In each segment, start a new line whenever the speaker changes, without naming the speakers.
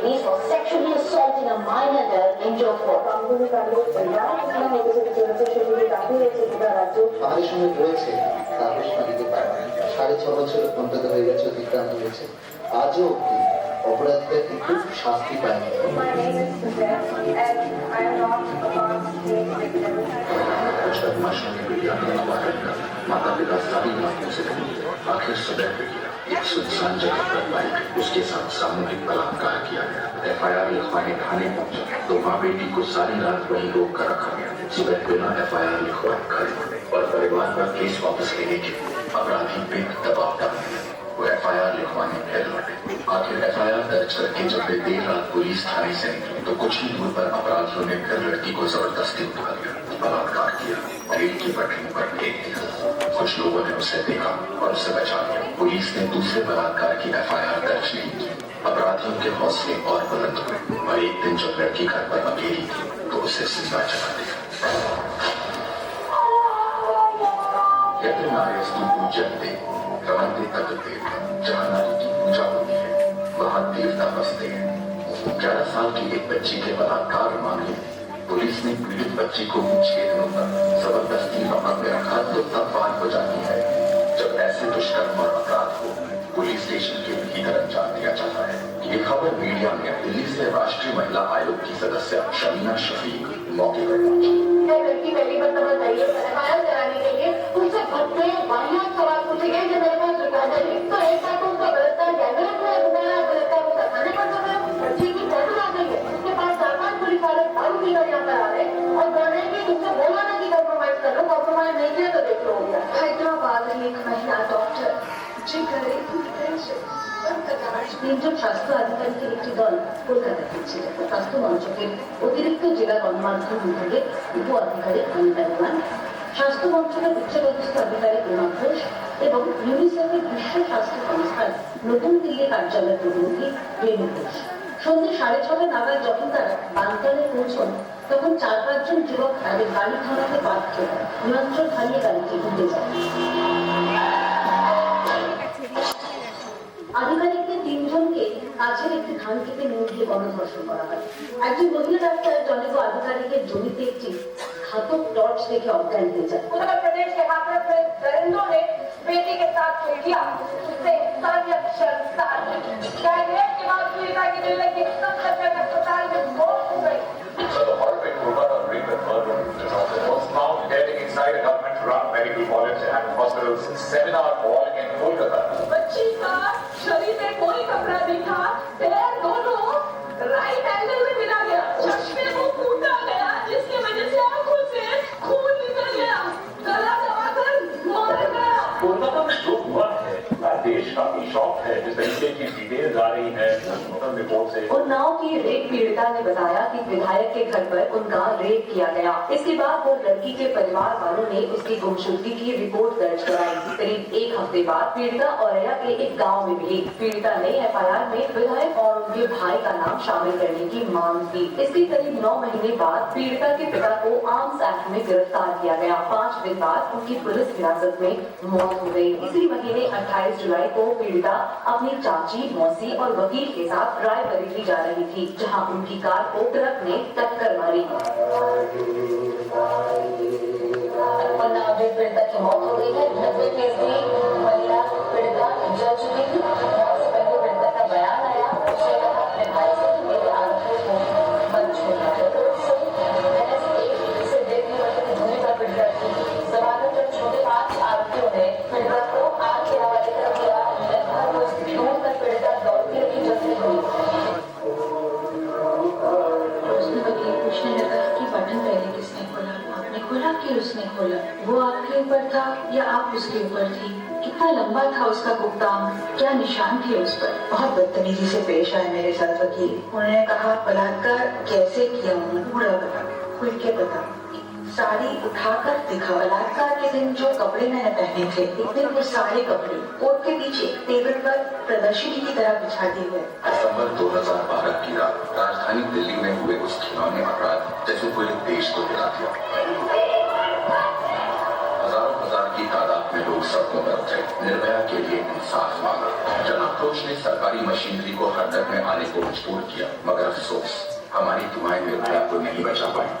released for sexually assaulting a minor girl in Jodhpur.
আমাদের সঙ্গে রয়েছে তাপস মালিকে পায় 6.5 বছর অন্তত হয়ে গেছে অতিক্রান্ত হয়েছে, আজও অব্দি অপরাধীরা কিন্তু শাস্তি পায়নি।
माता पिता सभी मामलों से आखिर सुबह पे किया एक सुनसान जगह पर बाइक उसके साथ सामूहिक बलात्कार किया गया। FIR लिखवाने थाने पहुंचा तो माँ बेटी को सारी रात वहीं रोक कर रखा गया। सुबह बिना FIR लिखवाए घर और परिवार पर केस वापस लेने के अपराधी पे दबाव डालने लगे। वो FIR लिखवाने फिर लौटे। आखिर FIR दर्ज करके जब वे देर रात पुलिस थाने से निकले तो कुछ ही दूर पर अपराधियों ने फिर लड़की को जबरदस्ती उठा लिया, बलात्कार किया, रेल की पटरी पर फेंक दिया। कुछ लोगों ने उसे देखा और उसे बचा लिया। पुलिस ने दूसरे बलात्कार की FIR दर्ज नहीं की। अपराधियों के हौसले और बुलंद हुए और एक दिन जब लड़की घर पर अकेली थी तो उसे जिंदा जला दिया। पूजनते रमनते तकते जहाँ नारी की पूजा होती है वहाँ देवता बसते हैं। 11 साल की एक बच्ची के बलात्कार मामले पुलिस ने पीड़ित बच्ची को 6 दिनों तक जबरदस्ती वहां में रखा तो तब बात हो जाती है जब ऐसे दुष्कर्म और अपराध को पुलिस स्टेशन के भीतर अंजाम दिया जाता है। ये खबर मीडिया में दिल्ली से राष्ट्रीय महिला आयोग की सदस्य शमीना शफीक मौके पर पहुंची।
लड़की पहली मरतबा FIR कराने के लिए उससे भद्दे वाहियात सवाल पूछे गए जो मेरे पास रिकॉर्ड है। तो एक बार तो उसका बलात्कार कैमरे में बलात्कार को करने पर तो बच्ची की फोटो आ गई है। उसके पास 4-5 पुलिस वाले दारू पीकर यहाँ पर आ रहे और कहने की तुमसे बोला ना कि कॉम्प्रोमाइज कर लो, कॉम्प्रोमाइज नहीं किया तो देख लो हो गया।
हैदराबाद में एक महिला डॉक्टर
তিনজন স্বাস্থ্য আধিকারিকের একটি দল কলকাতা ফিরছিল। স্বাস্থ্য মন্ত্রকের অতিরিক্ত জেলা গণমাধ্যম বিভাগের উপ আধিকারিক অনিতা রহমান, স্বাস্থ্য মন্ত্রকের উচ্চপদস্থ আধিকারিক রোমা ঘোষ এবং ইউনিসেফের বিশ্ব স্বাস্থ্য সংস্থার নতুন দিল্লি কার্যালয়ের প্রতিনিধি রেণু ঘোষ। সন্ধ্যে 6:30 নাগাদ যখন তারা বানতলে পৌঁছন তখন 4-5 জন যুবক তাদের গাড়ি থামাতে বাধ্য হয়, নিয়ন্ত্রণ হারিয়ে গাড়িটি ডুবে যায়। আধিকারিকদের 3 জনকে কাছের একটি ধান খেতে নিয়ে গিয়ে গণধর্ষণ করা হয়। একজন মহিলা ডাক্তার জনৈক আধিকারিকের জমিতে একটি घातक टॉर्च देखे अज्ञान हो जाए।
उत्तर प्रदेश के हाथरस में दरिंदों ने बेटी के साथ खेल किया, उससे इंसानियत शर्मसार हुई। कैबिनेट के बाद पीड़िता की दिल्ली के सफदरजंग अस्पताल में मौत हो गई।
So the horrific rumor of rape and murder was found dead inside a government-run medical college and hospital's seminar hall in Kolkata.
बच्ची का शरीर में कोई कपड़ा नहीं था, पैर दोनों राइट एंगल में मिला गया, चश्मे को कूटा गया जिसकी वजह से आंखों से खून निकल गया, गला दबाकर मारा गया।
कोलकाता में जो हुआ है देश काफी शॉक है। जिस तरीके की डिटेल्स आ रही है रिपोर्ट से
उन्नाव की रेप पीड़िता ने बताया कि विधायक के घर पर उनका रेप किया गया। इसके बाद वो लड़की के परिवार वालों ने उसकी गुमशुदगी की रिपोर्ट दर्ज कराई। करीब 1 हफ्ते बाद पीड़िता औरैया के एक गांव में मिली। पीड़िता ने FIR में विधायक और उनके भाई का नाम शामिल करने की मांग की। इसके करीब 9 महीने बाद पीड़िता के पिता को आर्म्स एक्ट में गिरफ्तार किया गया। 5 दिन बाद उनकी पुलिस हिरासत में मौत हो गई। इसी महीने 28 जुलाई को पीड़िता अपनी चाची, मौसी और वकील के साथ रायबरेली जा रही थी, जहां उनकी कार को ट्रक ने टक्कर मारी। पीड़िता की मौत हो गई है। 90 केस में महिला पीड़िता जल चुकी थी। मौत से पहले पीड़िता का बयान आया, उसने कहा अपने भाई से कि मेरे आरोपियों को मत छोड़ना। से देखने वाले की भूमिका पीड़िता की जमानत पर छोटे 5 आरोपियों ने पीड़िता को आग के हवाले कर दिया। दूर तक पीड़िता दौड़ती रही जल्दी हुई।
उसने वकील पूछने लगा कि बटन पहले किसने खोला, आपने खोला कि उसने खोला? वो आपके ऊपर था या आप उसके ऊपर थी? कितना लंबा था उसका कुप्तान, क्या निशान थे उस पर? बहुत बदतमीजी से पेश आए मेरे साथ वकील। उन्होंने कहा बलात्कार कैसे किया, उन्होंने पूरा बता, खुल के बता, साड़ी उठाकर दिखा। बलात्कार के दिन जो कपड़े मैंने पहने थे इतने वो सारे कपड़े कोट के पीछे टेबल पर प्रदर्शनी की तरह बिछा दिए गए।
दिसंबर 2012 की रात राजधानी दिल्ली में हुए उस घिनौने अपराध जैसे पूरे देश को हिला दिया। हजारों हजार की तादाद में लोग लोग सड़कों पर उतरे, निर्भया के लिए इंसाफ मांगा। जन आक्रोश ने सरकारी मशीनरी को हरकत में आने को मजबूर किया, मगर अफसोस हमारी दुआएं निर्भया को नहीं बचा पाई।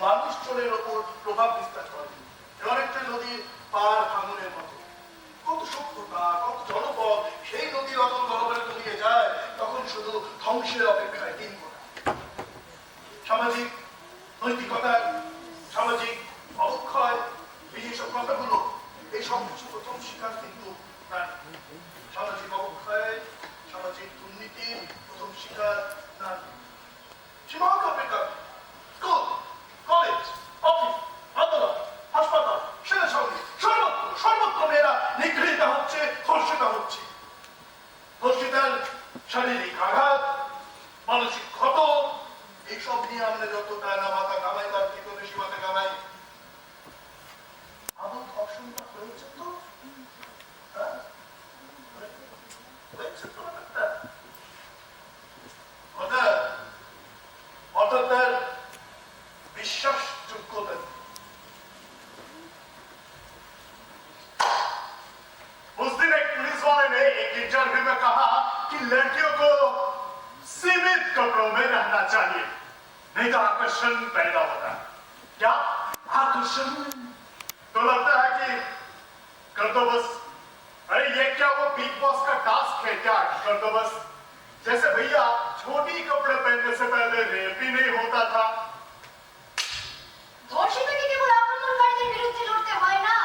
মানুষজনের ওপর প্রভাব বিস্তার করে। অনেকটা নদীর পার ভাঙনের মতো। কত সভ্যতা, কত জনপদ সেই নদীর অতল গহ্বরে তলিয়ে যায়, তখন শুধু ধ্বংসের অপেক্ষায় দিন গোনা। সামাজিক নৈতিকতা, সামাজিক অবক্ষয়, এই সব কথাগুলো, এই সব কিছু প্রথম শিকার কিন্তু নারী। সামাজিক অবক্ষয়, সামাজিক দুর্নীতির প্রথম শিকার নারী। সীমান্ত অপেক্ষা স্কুল, কলেজ, অফিস, আদালত, হাসপাতাল, সেনা সঙ্গে সর্বত্র মেয়েরা নিগৃহীত হচ্ছে, ধর্ষিত হচ্ছে। ধর্ষিতার শারীরিক আঘাত, মানসিক ক্ষত, এইসব নিয়ে আমরা যত টানা মাথা কামাই তার থেকে বেশি মাথা কামাই। আদৌ ধর্ষণটা হয়েছে তো? হ্যাঁ? হয়েছে তো ব্যাপারটা? অর্থাৎ তার বিশ্বাসযোগ্যতা নেই। उस दिन एक पुलिस वाले ने एक इंटरव्यू में कहा कि लड़कियों को सीमित कपड़ों में रहना चाहिए, नहीं तो आकर्षण पैदा होता है। क्या आकर्षण? तो लगता है कि कर दो बस। अरे ये क्या वो बिग बॉस का टास्क है क्या? कर दो बस। जैसे भैया छोटी कपड़े पहनने से पहले रेप ही नहीं होता था।
ধর্ষিতাকে কেবল আক্রমণকারীদের বিরুদ্ধে লড়তে হয় না,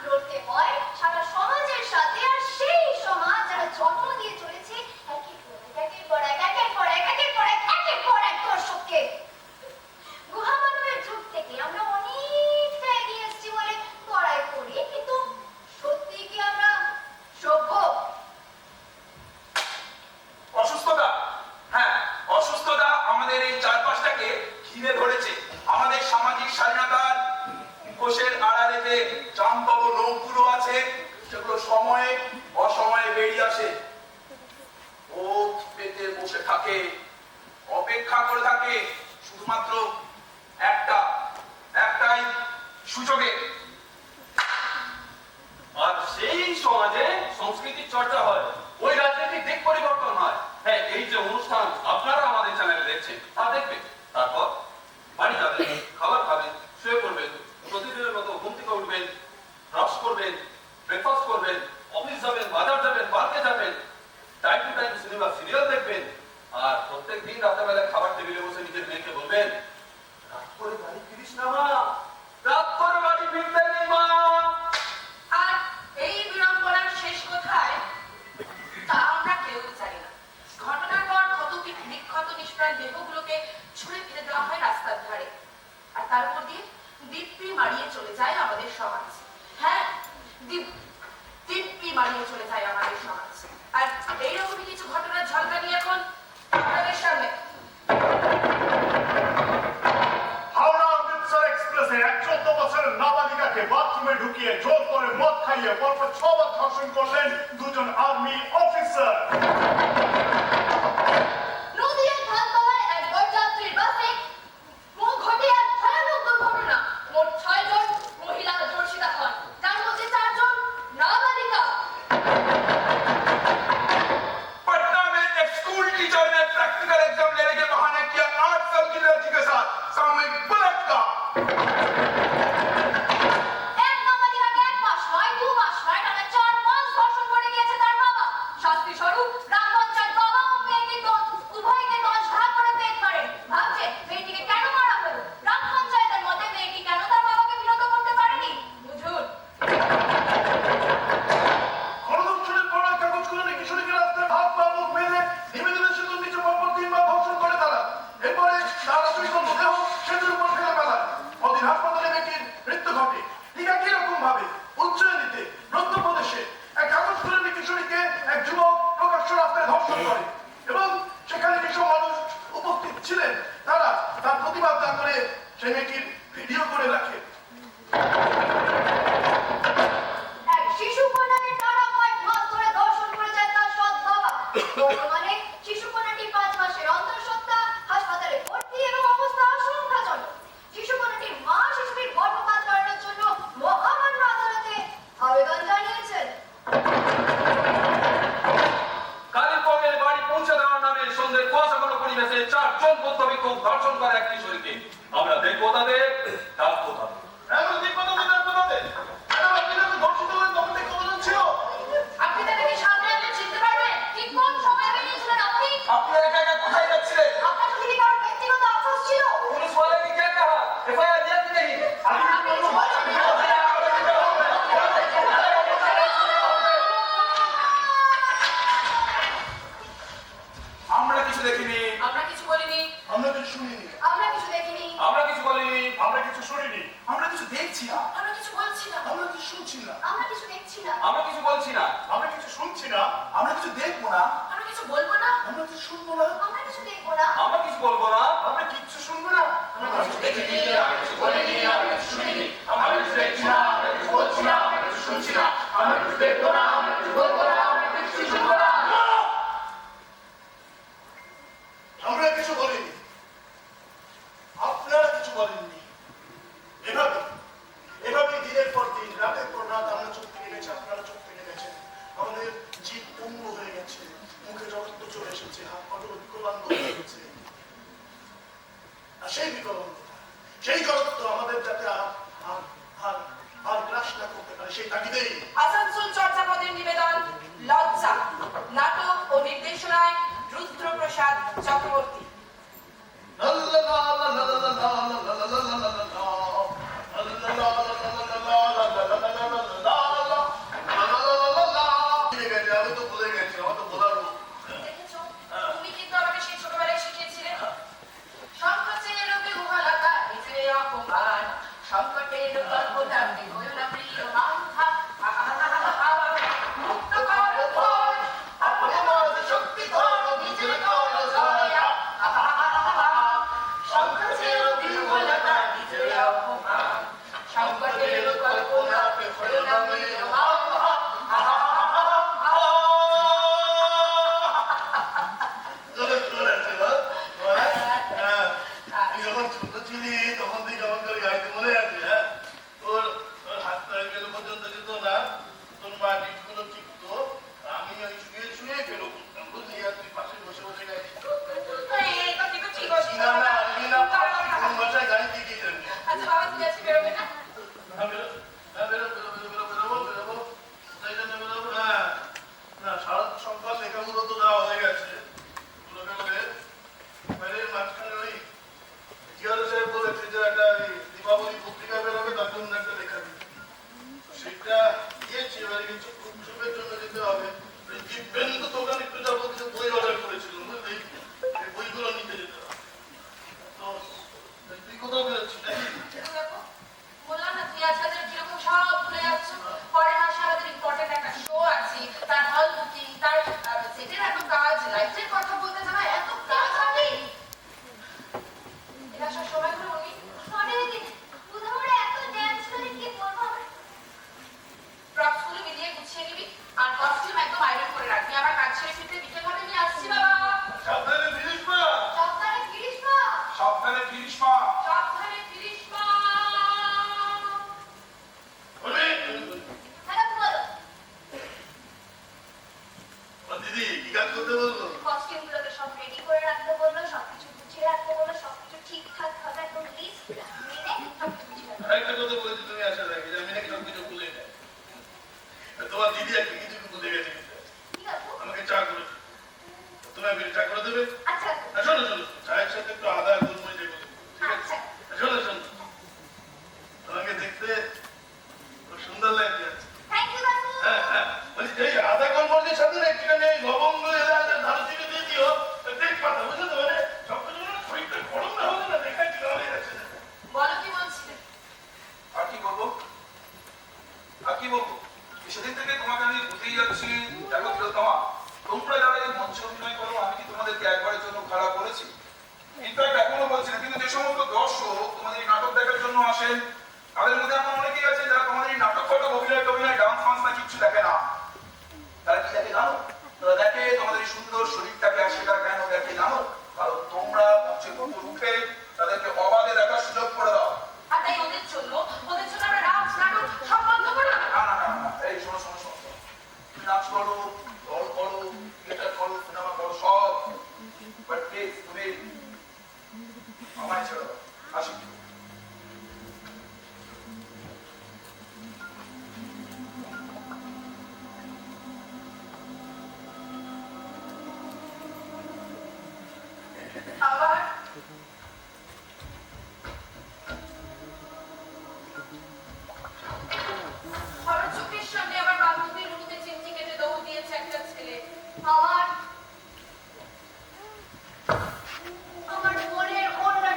লড়তে হয় সারা সমাজের সাথে। আর সেই সমাজ যারা জন্ম দিয়ে চলেছে একের পর এক দর্শককে। গুহা মানবের যুগ থেকে আমরা অনেকটা এগিয়ে এসেছি বলে বড়াই করি, কিন্তু সত্যি কি আমরা সভ্য?
অসুস্থতা, হ্যাঁ অসুস্থতা আমাদের এই চারপাশটাকে ঘিরে ধরেছে। আমাদের সামাজিক স্বাধীনতার মুখোশের আড়ালে যে জাম্পাবো লোকগুলো আছে, সেগুলো সময়ে অসময়ে বেরিয়ে আসে। ওত পেতে বসে থাকে, অপেক্ষা করে থাকে শুধুমাত্র একটাই সুযোগে।
আর সেই সমাজে সংস্কৃতির চর্চা হয়, ওই রাজনৈতিক দিক পরিবর্তন হয়। হ্যাঁ, এই যে অনুষ্ঠান আপনারা আমাদের চ্যানেলে দেখছেন তা দেখবেন, তারপর বাড়ি যাবেন, খাবার খাবেন, শুয়ে পড়বেন, প্রতিদিনের মতো ঘুম থেকে উঠবেন, ব্রাশ করবেন, ব্রেকফাস্ট করবেন, অফিস যাবেন, বাজার যাবেন, পার্কে যাবেন, time to time cinema serial দেখবেন। আর প্রত্যেক দিন রাত্রেবেলায় খাবার টেবিলে বসে নিজের মেয়েকে বলবেন, রাত করে বাড়ি ফিরিস না মা, রাত করে বাড়ি ফিরতে নেই মা।
আর এই বিড়ম্বনার শেষ কোথায় তা আমরা কেউ জানি না। ঘটনার পর বিক্ষত নিষ্প্রাণ দেহগুলোকে ছুঁড়ে ফেলে দেওয়া হয় রাস্তার ধারে, আর তার উপর দিয়ে দিব্যি মারিয়ে চলে যায় আমাদের সমাজ। হ্যাঁ, দিব্যি মারিয়ে চলে যায় আমাদের সমাজ। আর এইরকমই কিছু ঘটনার ঝলকানি এখন আপনাদের সামনে।
হাওড়া অমৃতসর এক্সপ্রেসে এক 14 বছরের নাবালিকাকে বাথরুমে ঢুকিয়ে জোর করে মদ খাইয়ে পরপর 6 বার ধর্ষণ করলেন দুজন আর্মি অফিসার।
নদীয়ার ধানতলায় এক বরযাত্রীর বাসে ঘটে এক ভয়ানক দুর্ঘটনা। মোট 6 জন মহিলা ধর্ষিতা হন, যার মধ্যে 4 জন নাবালিকা।
पटना में एक स्कूल टीचर ने प्रैक्टिकल एग्जाम लेने के बहाने किया 8 साल की लड़की के साथ सामूहिक बलात्कार।
এক নাবালিকাকে 1 মাস নয় 2 মাস নয় টানা 4 মাস ধর্ষণ করে গিয়েছে তার বাবা। শাস্তি স্বরূপ গ্রাম পঞ্চায়েত বাবা ও মেয়েকে উভয়কে 10 ভাগ করে পেট মারে। ভাবছে মেয়েটিকে কেন মারা হলো? গ্রাম পঞ্চায়েতের মধ্যে মেয়েটি কেন তার বাবাকে বিরত করতে পারেনি? বুঝুন।
গণধর্ষণের পর কাগজগুলো নিয়ে কিশোরীকে রাস্তায় হাত পা মুখ বেঁধে নিবেদনের সেতুর নিচে পরপর 3 বার ধর্ষণ করে তারা। এরপরে তারা দুই বন্ধু দেহ সেতুর উপর ফেলে ফেলায়। অধীন হাসপাতালে মেয়েটির মৃত্যু ঘটে। ঠিক একই রকম ভাবে উজ্জয়িনীতে মধ্যপ্রদেশে এক কাগজ খুলে নিয়ে কিশোরীকে এক যুবক প্রকাশ্য রাস্তায় ধর্ষণ করে এবং সেখানে যেসব মানুষ উপস্থিত ছিলেন তারা তার প্রতিবাদ না করে সেই মেয়েটির ভিডিও করে রাখে।
এক শিশু কন্যাকে টানা 5 মাস ধরে ধর্ষণ করে যায় তার সৎ বাবা। বর্তমানে শিশু কন্যাটি 5 মাসের অন্তঃসত্ত্বা, হাসপাতালে ভর্তি এবং অবস্থা আশঙ্কাজনক। শিশু কন্যাটির মা শিশুটির গর্ভপাত করানোর জন্য মহামান্য আদালতে আবেদন জানিয়েছেন।
কালিম্পংয়ের বাড়ি পৌঁছে দেওয়ার নামে সন্ধ্যের কুয়াশাঘন পরিবেশে 4 জন বৌদ্ধ ভিক্ষুক ধর্ষণ করে এক কিশোরীকে। আমরা দেখবো তাদের, ডাকবো তাদের।
এখন দিব্যতাদের ধর্ষিত হয়ে তখন থেকে কতজন ছিল?
আপনি তাদেরকে সামনে আনলে চিনতে পারবেন? ঠিক কোন সময় বেরিয়েছিলেন আপনি?
আপনারা একা একা কোথায় যাচ্ছিলেন?
আপনার সাথে কি কারো ব্যক্তিগত আক্রোশ ছিল?
पुलिस वाले ने क्या कहा? एफआईआर दिया कि नहीं?
আপনি কিছু বলছেন না? আমরা কিছু দেখিনি,
আমরা কিছু বলিনি,
আমরা কিছু শুনিনি,
আমরা কিছু দেখছি না,
আমরা কিছু বলছি না,
আমরা কিছু শুনছি না,
আমরা কিছু দেখছি না,
আমরা কিছু বলছি না,
আমরা কিছু শুনছি না,
আমরা কিছু দেখবো না,
আমরা কিছু বলবো না,
আমরা কিছু শুনবো না,
আমরা কিছু দেখবো না,
আমরা কিছু বলবো না,
আমরা কিচ্ছু শুনবো না,
আমরা কিছু দেখিনি, আমরা কিছু বলিনি, আমরা কিছু শুনিনি, আমরা কিছু দেখছি না, আমরা কিছু বলছি না, আমরা কিছু শুনছি না, আমরা কিছু দেখবো না, আমরা কিছু বলবো না, আমরা কিছু শুনবো না।
আমরা কিছু বলিনি, আপনারা কিছু বলেননি। এভাবে দিনের পর দিন, রাতের পর রাত আমরা চোখ থেকে গেছি, আপনারা চোখ থেকে গেছেন। আমাদের জীব পঙ্গু হয়ে গেছে, মুখে রক্ত চলে এসেছে, হাত পাগুলো বিকলাঙ্গ হয়ে গেছে। আর সেই বিকলাঙ্গতা, সেই জড়ত্ব আমাদের যাতে আর গ্রাস না করতে পারে, সেই তাগিদেই
আসানসোল চর্যাপদের নিবেদন লজ্জা, নাটক ও নির্দেশনায় রুদ্রপ্রসাদ চক্রবর্তী।
আমি তো ভুলে গেছি, আমার তো বলার
দেখেছো? তুমি কিন্তু আমাকে সেই ছোটবেলায় শিখিয়েছিলে। সংকোচের রূপে উহালতা নিজের অপমান, সংকটের কল্পনা হইল না প্রিয় মাথা। মুক্ত কর ভয়, অপরাধ শক্তি কর নিজের কর জয়। সংকোচের রূপে উহালতা নিজের অপমান, সংকটের কল্পনা হইল না প্রিয় মাথা।
যখন ছোট ছিলি তখন তুই কেমন করে গাইতে মনে আছে? হ্যাঁ, তোর হাতটা গেল পর্যন্ত যেত না, তোর মা টিপগুলো টিপতো, আমি ওই শুয়ে শুয়ে গেল করতাম, বুঝলি? আর তুই পাশে বসে বসে গাইতি।
এটা কিন্তু ঠিক আছে।
না না, আমি না কোন ভাষায় গাইতে কি জানি?
আচ্ছা বাবা, তুমি আজকে বেরোবে না?
না, বেরোবো। তাই জন্য বেরোবো। হ্যাঁ, না, সারা সকাল লেখাগুলো তো দেওয়া হয়ে গেছে, ওগুলো বেরোবে। বাইরের মাঝখানে ওই জিয়ারু সাহেব বলেছে যে একটা ওই দীপাবলি পত্রিকা বেরোবে, তার জন্য একটা লেখা দিতে। সেটা দিয়েছি, এবারে কিছু খুব জন্য যেতে হবে। ওই দিব্যেন্দু দোকান একটু যাবো, কিছু বই অর্ডার করেছিল, বুঝলি? এই বইগুলো নিতে যেতে হবে। তো তুই কোথাও বেরোচ্ছিস নাকি?
দেখো, বললাম না তুই আজকাল কিরকম সব ভুলে যাচ্ছ। পরের মাসে আমাদের ইম্পর্টেন্ট একটা শো আছে, তার হল বুকিং, তার সেটের এত কাজ, লাইটের কথা বলতে জানা এত কাজ থাকে। এটা সব সময় করে উনি অনেক বুধবারে এত ড্যান্স করে কি বলবো আমরা। প্রপসগুলো মিলিয়ে গুছিয়ে নিবি আর কস্টিউম একদম আয়রন করে রাখবি। আমার কাজ শেষ ফিরতে বিকেল ঘরে নিয়ে আসছি বাবা।
সাবধানে ফিরিস মা।
সাবধানে ফিরিস মা।
সাবধানে ফিরিস মা।
সাবধানে ফিরিস মা।
বলবি?
হ্যালো বলো।
ও দিদি, কি কাজ করতে বললো?
কস্টিউমগুলোকে সব রেডি করে রাখতে বললো, সবকিছু গুছিয়ে রাখতে বললো, সবকিছু ঠিকঠাক ভাবে একদম লিস্ট মেনে সবকিছু গুছিয়ে রাখতে।
আরেকটা কথা বলেছি, তুমি আশা রাখি যে আমি নাকি সবকিছু ভুলে যাই। আর তোমার দিদি একটা কিছু ভুলে গেছে কিন্তু।
ঠিক আছে?
আমাকে চা করেছে, তোমার বেরিয়ে চা করে দেবে?
আচ্ছা
আর শোনো, চায়ের সাথে একটু আদা গোলমরিচ দেবো, ঠিক আছে?
আচ্ছা।
আর শোনো, তোমাকে দেখতে খুব সুন্দর লাগছে।
থ্যাংক ইউ কাকু।
হ্যাঁ, বলছি এই আদা গোলমরিচের সাথে না একটুখানি এই লবঙ্গ এলাচ আর দারুচিনি দিয়ে দিও, দেখ পাতা, বুঝলে তো? মানে সবকিছু মানে শরীরটা গরম না হলে না দেখায় কি হয়ে যাচ্ছে।
বলো কি বলছিলে?
আর কি বলবো? সেদিন থেকে তোমাকে আমি বুঝেই যাচ্ছি। দেখো প্রিয়তমা, তোমরা যারা এই মঞ্চে অভিনয় করো, আমি কি তোমাদেরকে একবারের জন্য খারাপ বলেছি? ইনফ্যাক্ট এখনো বলছি না, কিন্তু যে সমস্ত দর্শক তোমাদের এই নাটক দেখার জন্য আসেন, তাদের মধ্যে এমন অনেকেই আছে যারা তোমাদের এই নাটক ফাটক অভিনয় ডান্স ফান্স না কিচ্ছু দেখে না। তারা কি দেখে জানো? তারা দেখে তোমাদের এই সুন্দর শরীরটাকে, আর সেটা কেন দেখে জানো? কারণ তোমরা মঞ্চে উঠে তাদেরকে অবাধে দেখার সুযোগ করে দাও।
আর তাই ওদের জন্য আমরা নাচ নাটক সব বন্ধ করো।
না, এই শোনো, তুমি নাচ করো, দল করো, থিয়েটার করো, সিনেমা করো, সব, বাট প্লিজ তুমি আমায় ছেড়ে দাও। আসি।
আবার আমার চোখের সামনে আমার বান্ধবীর রুমে চিমটি কেটে দৌড় দিয়েছে একটা ছেলে। আমার মনের অন্যটা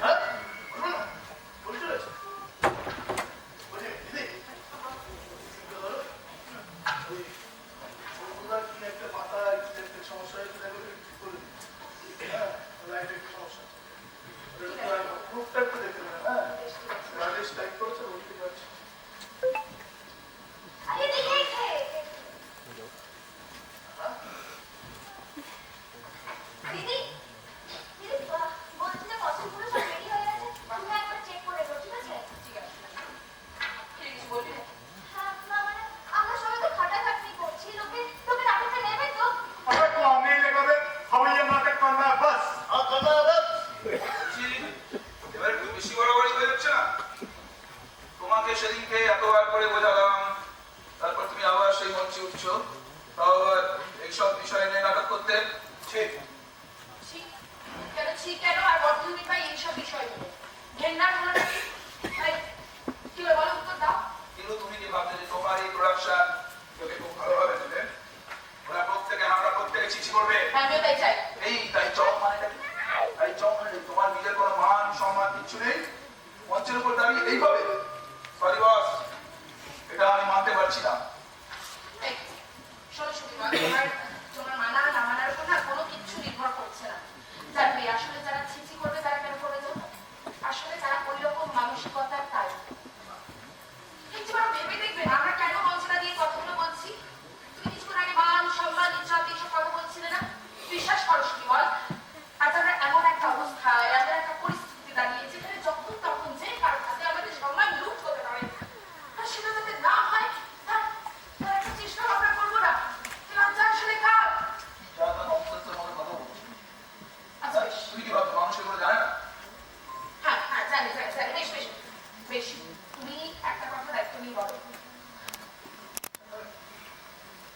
হ্যাঁ? বলবো না? বলতে পেরেছো? বলছি, দিদি, চিন্তা করো। ওই সর্বদার কি একটা মাথায় একটা সমস্যা হয়েছে, দেখো একটু ঠিক করে দিই। হ্যাঁ, লাইটের একটু সমস্যা আছে। ওটা একটু গ্রুপটা একটু দেখতে পারেন, হ্যাঁ? রাজেশ টাইপ করেছে, বলতে পারছি।
আরে দেখে দিদি দিদি বলছি যে কস্টিউমগুলো সব রেডি হয়ে গেছে, তুমি একবার চেক করে দেবো, ঠিক আছে?
ঠিক আছে কিছু বলবি না
হ্যাঁ, না মানে আমরা সবাই তো খাটাখাটনি করছি, লোকে নাটকটা নেবে তো।
अगर तू आने लगा हमें ये नाटक करना है बस। हाँ करना है बस।
বলছি, এবার একটু বেশি বাড়াবাড়ি হয়ে যাচ্ছে না? তোমাকে সেদিনকে এতবার করে বোঝালাম, তারপর তুমি আবার সেই মঞ্চে উঠছো, তাও আবার এইসব বিষয় নিয়ে নাটক করতে। ঠিক
ঠিক কেন আর বর্ধমানে ভাই এইসব বিষয় নিয়ে ঘেন্নার হলো নাকি ভাই কি বলে বলো উত্তর দাও
কিন্তু তুমি কি ভাবছো যে তোমার এই প্রোডাকশন তোকে খুব ভালোভাবে দেবে? ওরা প্রত্যেকে চিঠি করবে।
আমিও তাই চাই
এই তাই চক মানেটা কি? তাই চক মানে তোমার নিজের কোনো মান সম্মান কিছু নেই, মঞ্চের উপর দাঁড়িয়ে এইভাবে। সরি বস, এটা আমি মানতে পারছি না।
এই, শোনো সুবিমা, তোমার মানা না মানার উপর না কোনো কিচ্ছু নির্ভর করছে না। জানবে আসলে যারা ছিচি করবে তারা কেন করবে জানো? আসলে তারা ওই রকম মানসিকতার তাই। একবার ভেবে দেখবেন আমরা কেন মঞ্চটা দিয়ে কথাগুলো বলছি। তুমি কিছুক্ষণ আগে মান সম্মান ইজ্জত এইসব কথা বলছিলে না? বিশ্বাস করো সুবিমল, আজ আমরা এমন একটা অবস্থায় এমন একটা পরিস্থিতি দাঁড়িয়ে যেখানে যখন তখন যে কারো হাতে আমাদের সম্মান লুট হতে পারে। আর সেটা যাতে না হয় তার একটা চেষ্টা আমরা করবো না। লজ্জা আসলে কার?
যা তা নমস্কারের মতো কথা বলছো।
আচ্ছা বেশ,
তুমি কি ভাবছো মানুষ এগুলো জানে না?
হ্যাঁ হ্যাঁ জানি বেশ বেশ বেশ, তুমি একটা কথা দায়িত্ব নিয়ে বলো।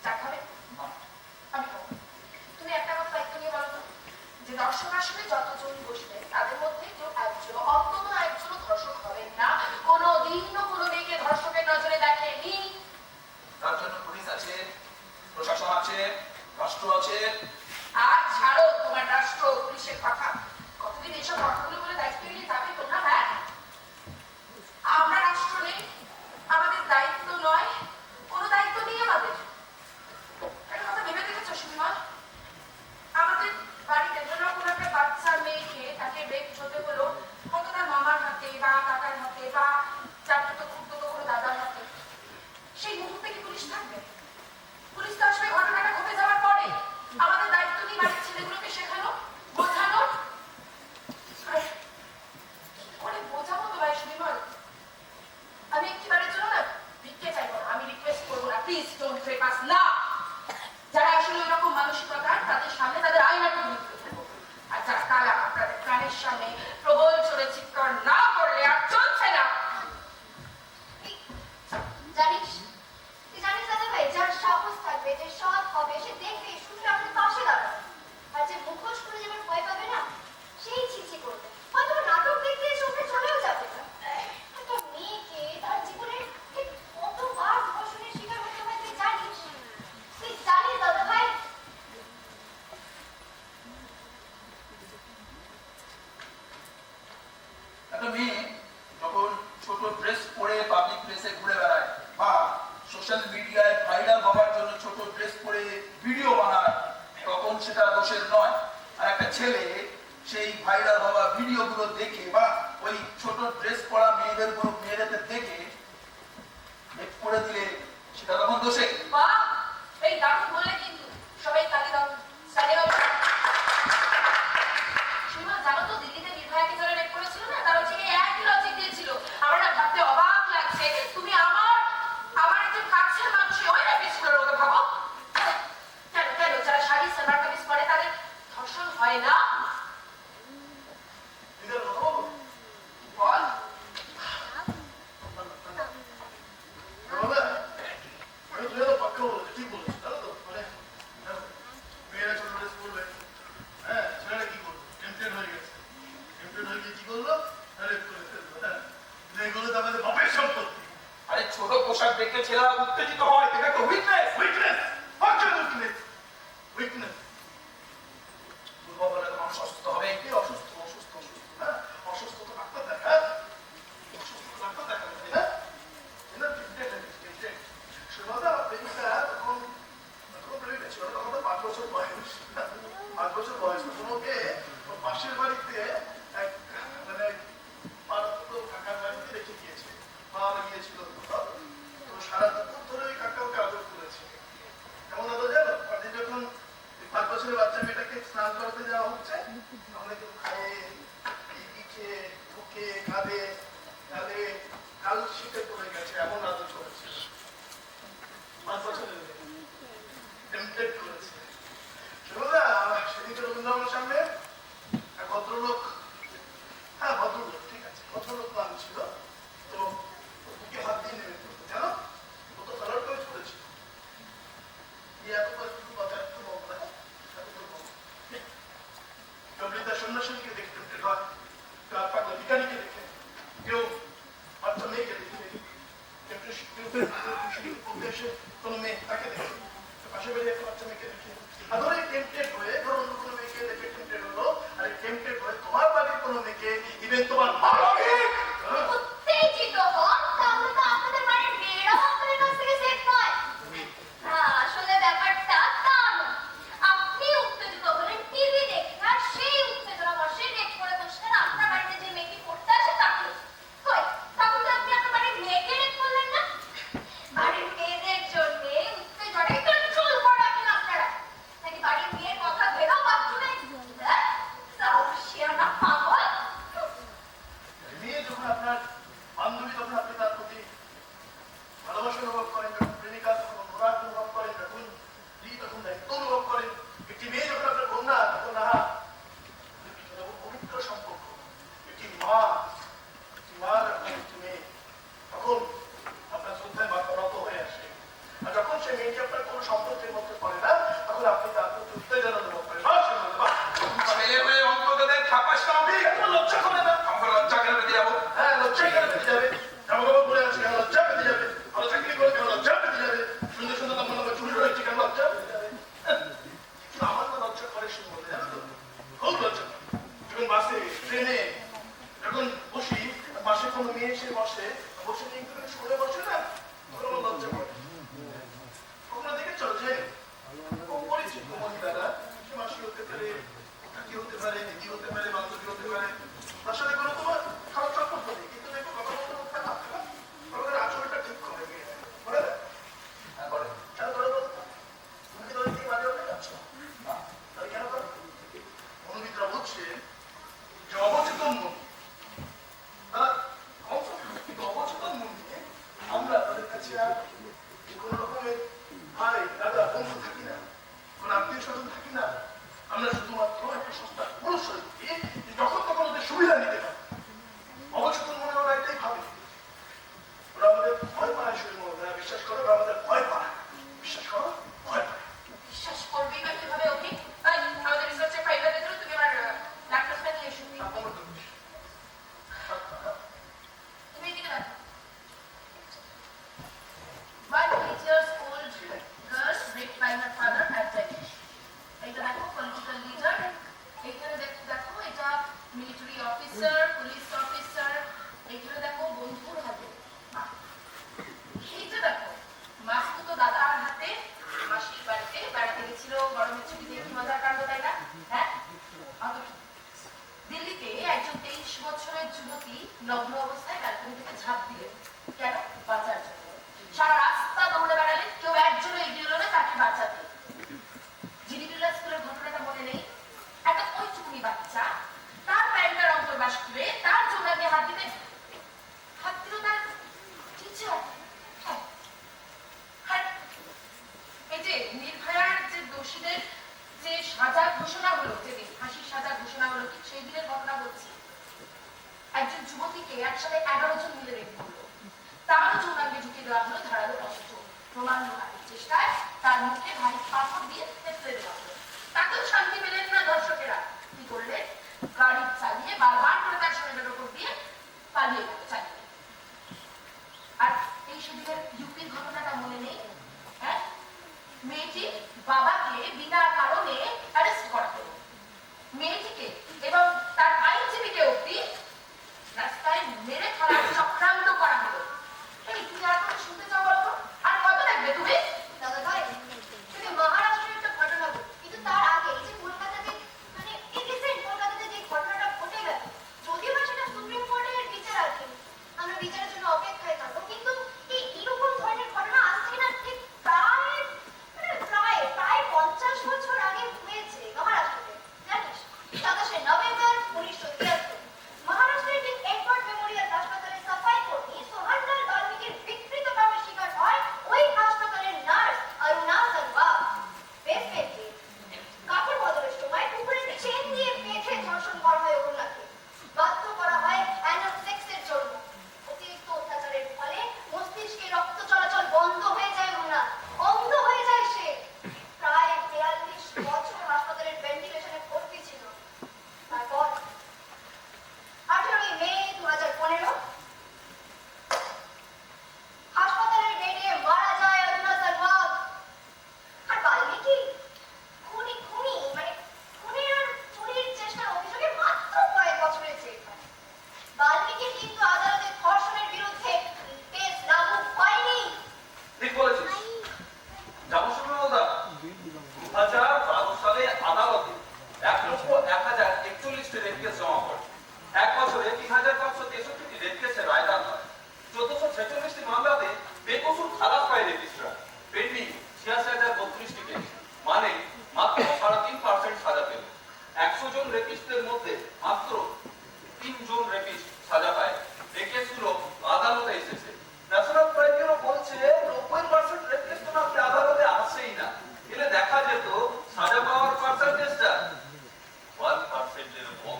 চা খাবে? আমি খাবো। তুমি একটা কথা দায়িত্ব নিয়ে বলো তো, যে দর্শক আসলে যতজন বসবে তাদের মধ্যে কেউ একজন অন্তত একজনও ধর্ষক হবেন না। কোনো দিনও কোনো মেয়েকে ধর্ষকের নজরে দেখেনি।
তার জন্য পুলিশ আছে, প্রশাসন আছে, রাষ্ট্র আছে।
আর ছাড়ো তোমার রাষ্ট্র পুলিশের কথা, কতদিন এসব কথাগুলো বলে দায়িত্ব নিয়ে যাবে তোমরা? হ্যাঁ, আমরা রাষ্ট্র নেই, আমাদের দায়িত্ব নয়, কোনো দায়িত্ব নেই আমাদের। একটা কথা ভেবে দেখেছো সুবিমা, আমাদের বাড়িতে ধরো কোনো একটা বাচ্চা মেয়েকে তাকে রেপ হতে হলো হয়তো তার মামার হাতে বা কাকার হাতে বা চারটো খুব কোনো দাদার হাতে, সেই মুহূর্তে কি পুলিশ থাকবে? পুলিশ তো আসলে ঘটনাটা ঘটে যাওয়ার পরে। আমাদের দায়িত্ব নিয়ে বাড়ির ছেলেগুলোকে শেখানো, বোঝানো। আর কি করে বোঝাবো তো ভাই সুবিমল? আমি একটিবারের জন্য না ভিক্ষে চাইবো না, আমি রিকোয়েস্ট করবো না, প্লিজ ডোন্ট ট্রেপ আস না। যারা আসলে ওই রকম মানসিকতার তাদের সামনে তাদের আয়নাটুকু নিতে দেবো। আর যারা তারা আপনাদের কানের সামনে প্রবল চলে চিৎকার না করলে আর চলছে না।
জানিস তুই জানিস দাদা ভাই, যার সাহস থাকবে, যে সৎ হবে, সে দেখবে শুনবে আমাদের পাশে দাঁড়াবে। আর যে মুখোশ করে যেমন ভয় পাবে না, সেই ছিছি করবে। হয়তো নাটক দেখতে এসে ওকে চলেও যাবে না। একটা মেয়েকে তার জীবনে ঠিক কতবার ধর্ষণের শিকার হতে হয় তুই জানিস? তুই জানিস দাদা ভাই?
একটা মেয়ে যখন ছোট ড্রেস পরে পাবলিক প্লেসে ঘুরে বেড়ায় বা সোশ্যাল মিডিয়ায় ভাইরাল হওয়ার জন্য ছোট ড্রেস পরে ভিডিও বানায়, তখন সেটা দোষের নয়। আর একটা ছেলে সেই ভাইরাল হওয়া ভিডিওগুলো দেখে বা ওই ছোট ড্রেস পরা মেয়েদের দেখে রেপ করে দিলে সেটা তখন দোষে।
বাহ, এই দারুণ বললে কিন্তু। সবাই তালি দাও, তালি দাও। সুবিমা, জানো তো দিল্লিতে নির্ভয়াকে যারা রেপ করেছিল না, তারা হচ্ছে এই একই লজিক দিয়েছিল। আমার না ভাবতে অবাক লাগছে, তুমি আমার একজন কাছের মানুষের ওই রেপিস্টগুলোর মতো ভাবো। কেন কেন যারা শাড়ি সালোয়ার কামিজ পরে তাদের ধর্ষণ হয় না?
দিদার বাবা,
দিকে ছেলেরা উত্তেজিত হয়, এটা তো witness.
Weakness what weakness weakness বাবারা তো অসুস্থ হবে কি অসুস্থ অসুস্থ অসুস্থ হ্যাঁ অসুস্থ তো ডাক্তার দেখা অসুস্থ তো ডাক্তার দেখাবে তাই না এনার ট্রিটমেন্ট সুমাদা প্রেমিকা তখন প্রেমিকা ছিল তখন তো 5 বছর বয়স 5 বছর বয়স তখন ওকে ওর পাশের বাড়িতে এক মানে পাড়াতো কাকার বাড়িতে রেখে গিয়েছে বাবা গিয়েছিল তো সারা দুপুর ধরে ওই কাকা ওকে আদর করেছে কেমন আদর জানো পরদিন যখন 5 বছরের বাচ্চা মেয়েটাকে স্নান করাতে যাওয়া হচ্ছে আমরা কেউ খায়ে পিঠে বুকে কাঁধে গালে কাল শীতে পড়ে গেছে এমন আদর করেছে 5 বছরের টেম্পটেড করেছে শোনা সেদিকে রবীন্দ্রনাথের সামনে এক ভদ্রলোক হ্যাঁ ভদ্রলোক ঠিক আছে ভদ্রলোক নাম ছিল তো বুকে হাত দিয়ে নেমে পড়তো জানো ও তো কালার করে চলেছিল এত কথা একটু বলবো না কবিতা সন্ন্যাসীকে দেখে টেম্পটেড হয় পাগলা বিজ্ঞানীকে দেখে কেউ বাচ্চা মেয়েকে দেখে উদ্দেশ্যে কোনো মেয়ে তাকে দেখে পাশে বেরিয়ে একটা বাচ্চা মেয়েকে দেখে আদরে টেম্পটেড হয়ে ধরো অন্য কোনো মেয়েকে দেখে টেম্পটেড হলো আর টেম্পটেড হয়ে তোমার বাড়ির কোনো মেয়েকে ইভেন তোমার
উত্তেজিত হন তাহলে তো আপনাদের বাড়ির মেয়েরাও আপনাদের কাছ থেকে সেফ নয় আসলে ব্যাপারটা তা নয় আপনি উত্তেজিত হলেন টিভি দেখে আর সেই উত্তেজনা বসে রেট করে বসলেন আপনার বাড়িতে যে মেয়েটি পড়তে আসে তাকে কই তখন তো আপনি আপনার বাড়ির মেয়েকে রেট করলেন না বাড়ির মেয়েদের জন্য উত্তেজনাকে কন্ট্রোল করে রাখেন আপনারা নাকি বাড়ির মেয়ের কথা ভেবেও বাথরুমে শিয়ানা পাগল
মেয়ে যখন আপনার বান্ধবী তখন আপনি তার প্রতি ভালোবাসা অনুভব করেন যখন প্রেমিকা তখন অনুরাগ অনুভব করেন যখন তখন দায়িত্ব অনুভব করেন একটি মেয়ে যখন আপনার কন্যা তখন পবিত্র সম্পর্ক একটি মার একটি মেয়ে তখন আপনার শ্রদ্ধায় মাথা নত হয়ে আসে আর যখন সে মেয়েটি আপনার কোনো সম্পর্কের মধ্যে পড়ে না তখন আপনি তার প্রতি উত্তেজনা অনুভব করেন
ছেলে হয়ে অন্তদের থাকাস না আমি
লজ্জা করে না
আমার লজ্জা কেন পেতে যাবো?
হ্যাঁ লজ্জা কেন পেতে যাবে জামা কাপড় পরে আছে কেন লজ্জা পেতে যাবে ভালো চাকরি করে কেন লজ্জা পেতে যাবে সুন্দর সুন্দর লম্বা লম্বা চুল রয়েছে কেন লজ্জা পেতে যাবে কিন্তু আমার না লজ্জা করে শুরু বলে জানো তো খুব লজ্জা করে যখন বাসে ট্রেনে যখন বসি পাশে কোনো মেয়ে এসে বসে বসে নিয়ে একটু সরে বসে না তখন আমার লজ্জা করে কখনো দেখেছ যে খুব পরিচিত মহিলারা সে মাসি হতে পারে কাকি হতে পারে দিদি হতে পারে বান্ধবী হতে পারে তার সাথে কোনো তোমার খারাপ সম্পর্ক নেই কিন্তু দেখো কথা বলতে বলতে না তোমাদের আচরণটা ঠিক করে করে হ্যাঁ করে কেন করে বলতো তুমি কি তোদের থেকে বাজে হতে যাচ্ছ না তাহলে কেন করো মনোবিদরা বলছে যে অবচেতন মন তারা কিন্তু অবচেতন মন নিয়ে আমরা তাদের কাছে আর কোনো রকমের ভাই দাদা বন্ধু থাকি না কোনো আত্মীয় স্বজন থাকি না আমরা শুধুমাত্র একটা সস্তা পুরুষ দিয়ে যখন তখন ওদের সুবিধা নিতে পারি অবচেতন মনে ওরা এটাই ভাবে ওরা আমাদের ভয় পায় শরীর মনে বিশ্বাস করো ওরা আমাদের ভয় পায় বিশ্বাস করো ভয় পায়
বিশ্বাস করবি বা কিভাবে ওকে আমাদের রিসার্চের ফাইলটা দিল তুমি আমার ল্যাপটপটা নিয়ে এসো তুমি এদিকে দেখো 1 years old girl raped by her father at Danish. এটা দেখো পলিটিক্যাল লিডার এখানে দেখো এটা মিলিটারি অফিসার পুলিশ অফিসার এখানে দেখো বন্ধুর হাতে এইটা দেখো মাসু তো দাদার হাতে মাসির বাড়িতে বেড়াতে গেছিল গরমের ছুটিতে কি মজার কাণ্ড তাই না হ্যাঁ দিল্লিতে একজন 23 বছরের যুবতী নগ্ন অবস্থায় ব্যালকনি থেকে ঝাঁপ দিলেন কেন বাঁচার জন্য সারা রাস্তা দৌড়ে বেড়ালেন কেউ একজনও এগিয়ে এলো না তাকে বাঁচাতে জিডিবিল্লা স্কুলের ঘটনাটা মনে নেই একটা ওইটুকুনি বাচ্চা তার প্যান্টার অন্তর্বাস খুলে তার জোড়াকে হাত দিল তার টিচার এই যে নির্ভয়ার যে দোষীদের যে সাজা ঘোষণা হলো যেদিন ফাঁসির সাজা ঘোষণা হলো ঠিক সেই দিনের ঘটনা বলছি একজন যুবতীকে একসাথে 11 জন মিলে রেপ করলো তারও যৌনাঙ্গে ঢুকিয়ে দেওয়া হলো ধারালো অস্ত্র প্রমাণ লোহারের চেষ্টায় তার মুখে ভারী পাথর দিয়ে থেতলে দেওয়া হলো তাতেও শান্তি পেলেন না দর্শকেরা কি করলেন গাড়ি চালিয়ে বারবার করে তার শরীরের উপর দিয়ে পালিয়ে গেল চালিয়ে আর এই
সেদিনের ইউপির ঘটনাটা মনে নেই? হ্যাঁ, মেয়েটির বাবাকে বিনা কারণে অ্যারেস্ট করা হলো। মেয়েটিকে এবং তার আইনজীবীকে অব্দি রাস্তায় মেরে ফেলার চক্রান্ত করা হলো। এই তুমি আর কথা শুনতে চাও বলো তো? আর কত লাগবে তুমি?
দাদা ভাই, তুমি মহারাষ্ট্রের একটা ঘটনা বলো, কিন্তু তার আগে এই যে কলকাতাতে মানে এই রিসেন্ট কলকাতাতে যে ঘটনাটা ঘটে গেল, যদিও বা সেটা সুপ্রিম কোর্টের বিচারাধীন, আমরা বিচারের জন্য অপেক্ষায় থাকবো, কিন্তু এই এরকম ধরনের ঘটনা আজকে না ঠিক প্রায় 50 বছর আগে হয়েছে মহারাষ্ট্রতে। জানিস, 27 নভেম্বর 1973 মহারাষ্ট্রের ঠিক এডওয়ার্ড মেমোরিয়াল হাসপাতালে সাফাই কর্মী সোহানলাল বাল্মীকির বিকৃতভাবে শিকার হয় ওই হাসপাতালের নার্স অরুণা সরওয়াল। বেসমেন্টে কাপড় বদলের সময় কুকুরের চেন দিয়ে বেঁধে ধর্ষণ করা হয় অরুণাকে। বাধ্য করা হয় অ্যানাল সেক্সের জন্য। অতিরিক্ত অত্যাচারের ফলে মস্তিষ্কে রক্ত চলাচল বন্ধ হয়ে যায় অরুণা, অন্ধ হয়ে যায় সে। প্রায় 42 বছর হাসপাতালের ভেন্টিলেশনে ভর্তি ছিল। তারপর 18 মে 2015 হাসপাতালের বেডে মারা যায় অরুণা সরওয়াল। আর বাল্মীকি খুনের আর চুরির চেষ্টার অভিযোগে মাত্র কয়েক বছরের জেল পায়। বাল্মীকির কিন্তু আদালতে ধর্ষণের বিরুদ্ধে কেস লাগু হয়নি।
ঠিক বলেছিস জামশেদদা। 2012 সালে আদালতে 1,01,041টি রেপ কেস জমা পড়ে। এক বছরে 3,563টি রেপ কেসের রায়দান হয়। 1446টি মামলাতে বেকসুর খালাস পায় রেপিস্টরা। পেন্ডিং 86,032টি কেস, মানে মাত্র 3.5% সাজা পেল। 100 জন রেপিস্টদের মধ্যে মাত্র 3 জন রেপিস্ট সাজা পায়। এই কেসগুলো আদালতে এসেছে। ন্যাশনাল ক্রাইম ব্যুরো বলছে 90% রেপ কেস তো নাকি আদালতে আসেই না। এলে দেখা যেত সাজা পাওয়ার পার্সেন্টেজটা 1% এর কম।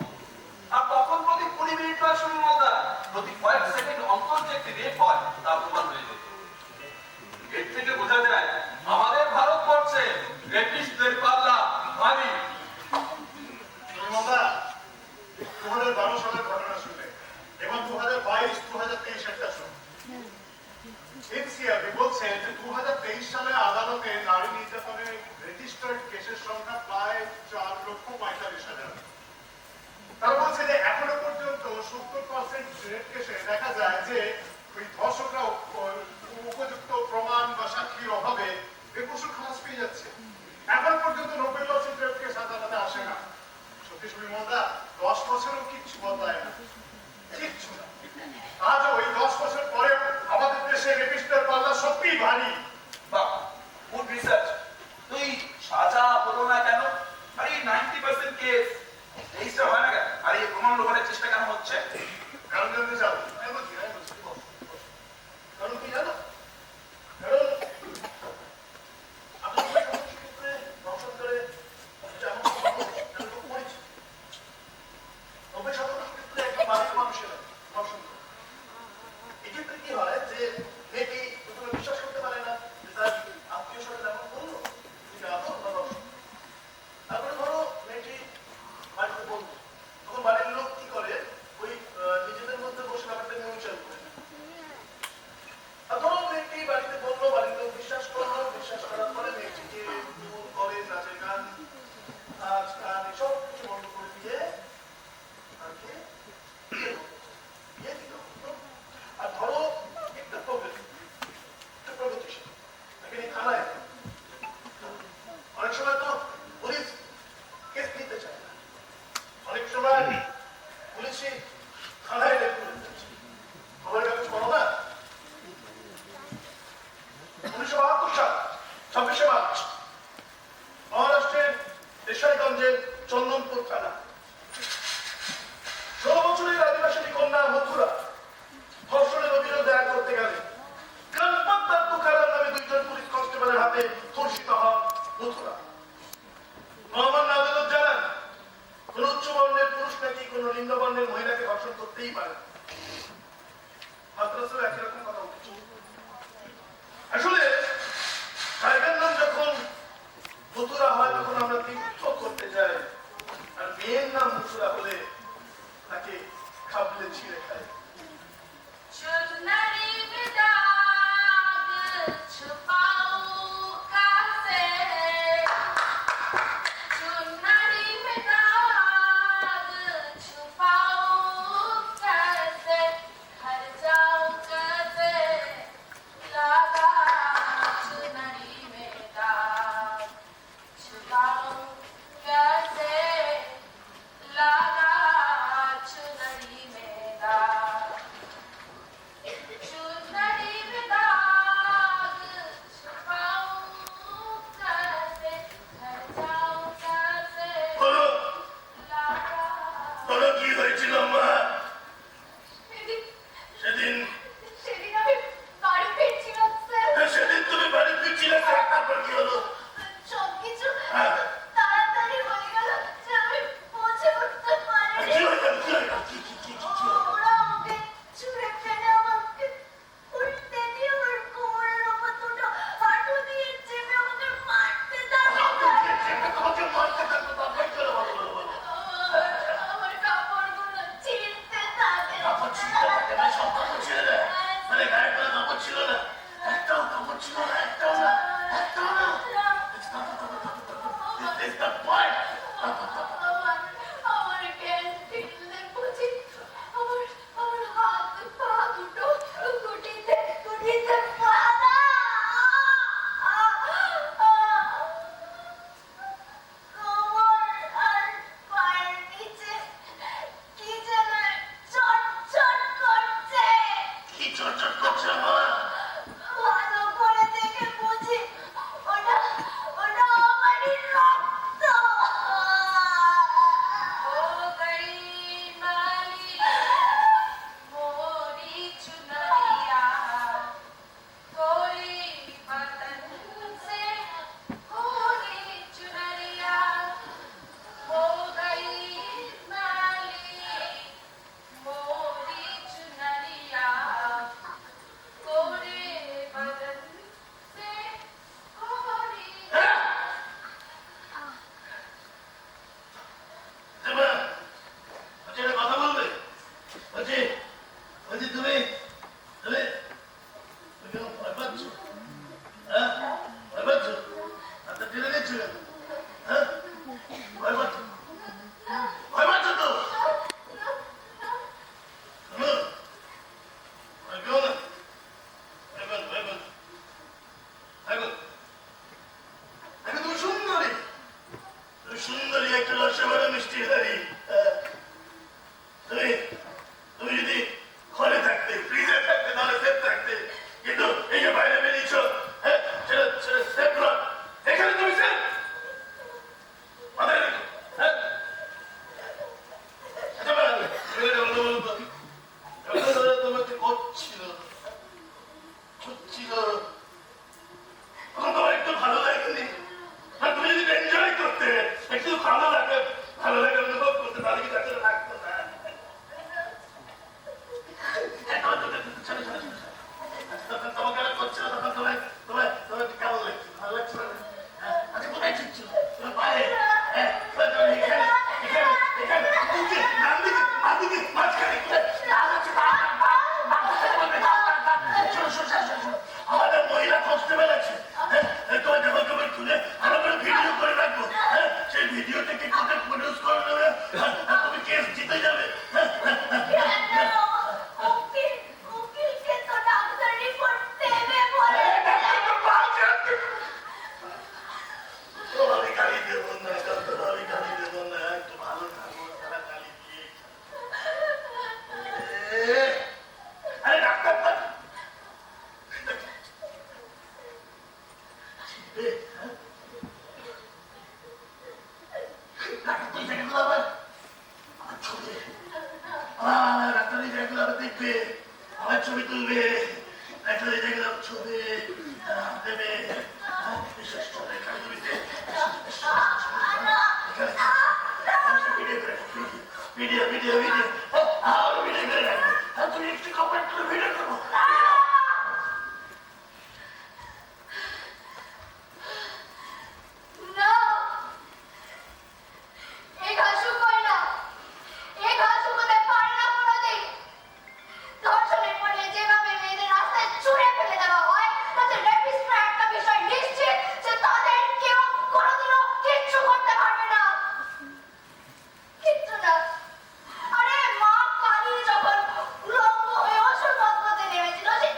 আর তখন প্রতি 20 মিনিট বা সময় মধ্যে প্রতি কয়েক সেকেন্ড অন্তর যে একটি রেপ হয় তা প্রমাণ হয়ে যেত। এর থেকে বোঝা যায় আমাদের ভারতবর্ষে রেপিস্টদের পাল্লা ভারী।
মমতা, 2012 সালের ঘটনা শুনলে এবং 2022-2023 একটা শুন। এনসিআরবি বলছে যে 2023 সালে আদালতে নারী নির্যাতনের রেজিস্টার্ড কেসের সংখ্যা প্রায় 4,45,000। তারা বলছে যে এখনো পর্যন্ত 70% রেপ কেসে দেখা যায় যে ওই ধর্ষকরা উপযুক্ত প্রমাণ বা সাক্ষীর অভাবে বেকসুর খালাস পেয়ে যাচ্ছে। এখন পর্যন্ত 90% রেপ কেস আদালতে আসে না। সত্যি শুনি মন্দা, 10 বছরও কিচ্ছু বদলায় না, কিচ্ছু না। আজও ওই 10 বছর পরে আমাদের দেশে রেপিস্টের পাল্লা সত্যিই ভারী।
বাহ, গুড রিসার্চ। তুই সাজা হলো না কেন? আরে 90% কেস রেজিস্টার হয় না কেন? আর এই প্রমাণ লোপাটের চেষ্টা কেন হচ্ছে?
কারণ জানতে চাও? কারণ কি জানো? কারণ আপনি ক্ষেত্রে ধর্ষণ করে যেমন পরিচিত 90% ক্ষেত্রে একটা বাড়ির মানুষের ধর্ষণ করে। এক্ষেত্রে কি হয় যে মেয়েটি প্রথমে বিশ্বাস করতে পারে না যে তার আত্মীয় স্বজন এমন করলো, এটা আদৌ বা ধর্ষণ। তারপরে ধরো মেয়েটি বাড়িতে বলতো, তখন বাড়ির লোক কি করে ওই নিজেদের মধ্যে বসে ব্যাপারটা নিয়ে বিচার করে। আর ধরো মেয়েটি বাড়িতে বললো, বাড়ির লোক বিশ্বাস করলো, বিশ্বাস করার পরে মেয়েটিকে দুধ করে নাচে গান নাচ গান এসব কিছু বন্ধ করে দিয়ে আর কি বিয়ে দিল। আর ধরো একটা প্রগতিশীল তাকে নিয়ে থানায়, অনেক সময় তো পুলিশ কেস নিতে চায় না, অনেক সময় পুলিশই থানায় রেপ করে দিচ্ছে। খবরের কাগজ পড়ো না? 1972 সাল 26শে মার্চ মহারাষ্ট্রের দেশাইগঞ্জের চন্দনপুর থানা 16 বছরের আদিবাসী কন্যা মথুরা ধর্ষণের অভিযোগ দায়ের করতে গেলে গণপত আর তুকারাম নামে 2 জন পুলিশ কনস্টেবলের হাতে ধর্ষিত হন মথুরা। মহামান্য আদালত জানান, কোন উচ্চ বর্ণের পুরুষ নাকি কোন নিম্ন বর্ণের মহিলাকে ধর্ষণ করতেই পারে। মাদ্রাসাও একই রকম কথা উঠেছে। আসলে জায়গার নাম যখন মথুরা হয় তখন আমরা তীর্থ করতে যাই, আর মেয়ের নাম মথুরা হলে তাকে খাবলে ছিঁড়ে খায়।
চল নারী বিদায়
কি হয়েছিল মা
সেদিন
সেদিন
সেদিন আমি বাড়ি ফিরছিলাম স্যার
সেদিন তুমি বাড়ি ফিরছিলে তারপর কি হলো
সবকিছু
হ্যাঁ।
তাড়াতাড়ি হয়ে গেল যে আমি পৌঁছে উঠতে পারিনি
কি হয়ে গেল কি হয়ে গেল কি
ওরা আমাকে ছুঁড়ে ফেলে আমাকে উঠতে দিয়ে ওর কোমরের ওপর দুটো হাঁটু দিয়ে চেপে আমাকে মারতে থাকে
তোমাকে মারতে থাকতো তারপর কি হলো বলো
আমার কাপড়গুলো ছিঁড়তে থাকে
কাপড় ছিঁড়তে থাকে মানে সব কাপড় ছিঁড়ে দেয় মানে গায়ে কোনো কাপড় ছিল না একটাও কাপড় ছিল না একটাও না It's the point.
আমার জ্ঞান ফিরলে বুঝি আমার হাত পা দুটো গুটিতে বাঁধা কোমর আর পায়ের নিচে কি যেন চটচট করছে
কি চটচট করছে আমার
ভালো করে দেখে বুঝি ওটা আমারই রক্ত ও গই মালি মোরি চুনরিয়া कोरी बदन से कोरी चुनरिया हो गई नाली मोरी चुनरिया कोरे बदन से कोरी
এবার আচ্ছা একটা কথা বলবে বলছি তুমি তুমি কেন ভয় পাচ্ছ হ্যাঁ ভয় পাচ্ছ হাতটা টেনে নিচ্ছ কেন হ্যাঁ ভয় পাচ্ছ তো শোনো ভয় পেও না ভয় পাচ্ছ এখন তুমি সুন্দরী একটা রসে ভরা মিষ্টি হারি তুমি যদি ঘরে থাকতে ফ্রিজে থাকতে তাহলে সেফ থাকতে কিন্তু এই যে বাইরে বেরিয়েছ হ্যাঁ সেটা সেফ নয় এখানে তুমি সেফ মাথায় রেখো হ্যাঁ আচ্ছা তোমাকে করছিল তখন তোমার একটু ভালো লাগেনি আর তুমি যদি এনজয় করতে একটু ভালো লাগে অনুভব করতে তাহলে কি তাকে লাগতো না তোমাকে আর করছিল তখন তোমার কেমন লাগছিল ভালো লাগছিল না আচ্ছা কোথায় ছিটছিল তোমার পায়ে আমাদের মহিলা কনস্টেবল আছে তোমার জামা কাপড় খুলে ভালো করে ভিডিও করে রাখবো হ্যাঁ সেই ভিডিওটাকে কোথায় প্রডিউস করে নেবে আর তুমি কেস জিতে যাবে
উকিলকে তো ডাক্তার রিপোর্ট দেবে বলে
আমি গালি দেবো না আমি গালি দেবো না একটু ভালো থাকবো তারা গালি দিয়ে আরে ডাক্তার দেখবে আমার ছবি তুলবে ছবি দেবে বিশেষ করে ভিডিও করে রাখবে আর তুমি একটু কমেন্ট করে ভিডিও করবো
না এই ঘাসু কই না এই ঘাসু কোথায় পারে না কোনোদিন ধর্ষণের পরে যেভাবে মেয়েদের রাস্তায় ছুঁড়ে ফেলে দেওয়া হয় তাতে রেপিস্টরা একটা বিষয় নিশ্চিত যে তাদের কেউ কোনোদিনও কিচ্ছু করতে পারবে না কিচ্ছু না আরে মা কালী যখন উলঙ্গ হয়ে অসুর বদলাতে নেমেছিল সে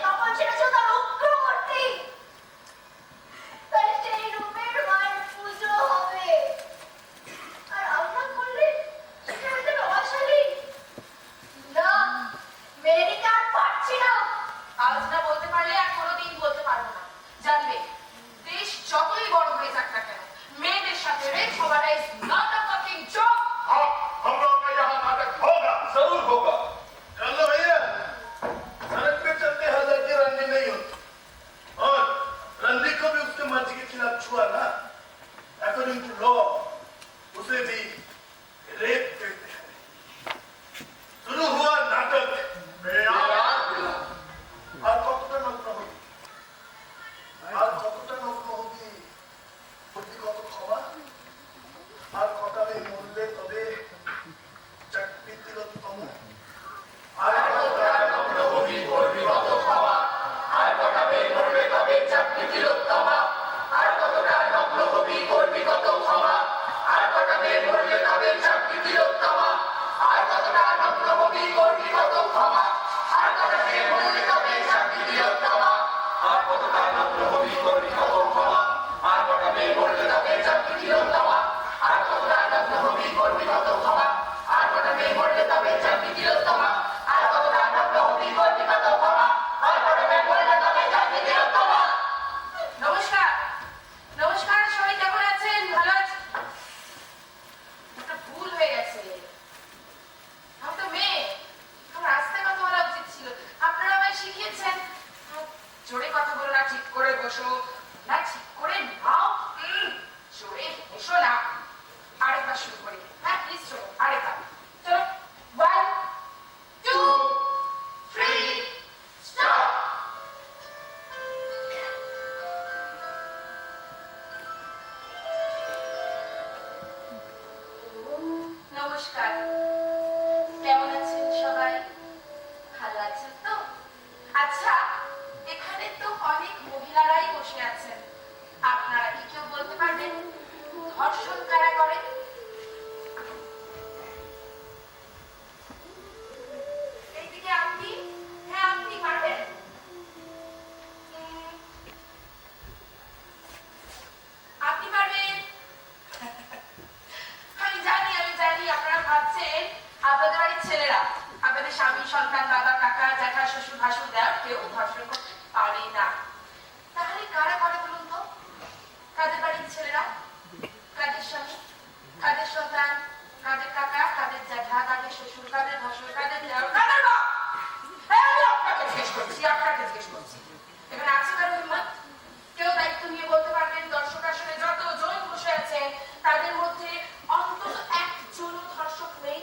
जरूर होगा।
चलो भैया, सड़क पे चलते हजार की रंडी नहीं होती, और रंडी को भी उसके मर्जी के खिलाफ छुआ ना, अकॉर्डिंग टू लॉ उसे भी रेप कहते हैं। शुरू हुआ नाटक আর কতটা নগ্ন হবি, আর কতটা নগ্ন হবি, প্রতি কত ক্ষমা, আর কটা মেয়ে মরলে তবে চাকরি তিলোত্তম, আর কতটা নগ্ন হবি, করবি কত ক্ষমা, আর কটা মেয়ে মরলে তবে চাকরি তিলোত্তমা, আর কতটা নগ্ন হবি, করবি কত ক্ষমা, আর কটা মেয়ে মরলে তবে চাকরি তিলোত্তমা, আর কতটা নগ্ন হবি, করবি কত ক্ষমা, আর কটা মেয়ে মরলে তবে চাকরি তিলোত্তমা, আর কতটা নগ্ন হবি, করবি কত ক্ষমা, আর কটা মেয়ে মরলে তবে চাকরি তিলোত্তমা, আর কতটা নগ্ন হবি, করবি কত ক্ষমা, আর কটা মেয়ে মরলে তবে চাকরি তিলোত্তমা, আর কতটা নগ্ন হবি, করবি কত ক্ষমা, আর কটা মেয়ে মরলে তবে চাকরি তিলোত্তমা।
নমস্কার, নমস্কার, সবাই কেমন আছেন? ভালো আছেন? একটা ভুল হয়ে গেছে, আমি তো মেয়ে, আমার রাস্তায় কথা বলা উচিত ছিল। আপনারা আমায় শিখিয়েছেন জোরে কথা বলো না, ঠিক করে বসো না, ঠিক করে নাও, জোরে বসো না। আরেকবার শুরু করি, হ্যাঁ প্লিজ চলো, আরেকবার চলো, 1 2 3 স্টপ। নমস্কার, কেমন আছেন সবাই? ভালো আছেন তো? আচ্ছা, এখানে তো অনেক মহিলারাই বসে আছেন, আপনারা কি কেউ বলতে পারবেন ধর্ষণ কারা করে? এইদিকে আপনি, হ্যাঁ আপনি পারবেন? আপনি পারবেন? আমি জানি আপনারা ভাবছেন আপনাদের বাড়ির ছেলেরা, আপনাদের স্বামী, সন্তান, বাবা, কাকা, জ্যাঠা, শ্বশুর, ভাসুর, দেওর কেউ ধর্ষণ করতে পারে না। তাহলে কারা করে বলুন তো? কাদের বাড়ির ছেলেরা, কাদের স্বামী, কাদের সন্তান, কাদের কাকা, কাদের জ্যাঠা, কাদের শ্বশুর, কাদের ভাসুর, কাদের দেওর, কাদের মা? আমি আপনাকে জিজ্ঞেস করছি, এখানে আছে কারো হিম্মত? কেউ দায়িত্ব নিয়ে বলতে পারবেন দর্শক আসলে যতজন বসে আছেন তাদের মধ্যে অন্তত একজনও ধর্ষক নেই,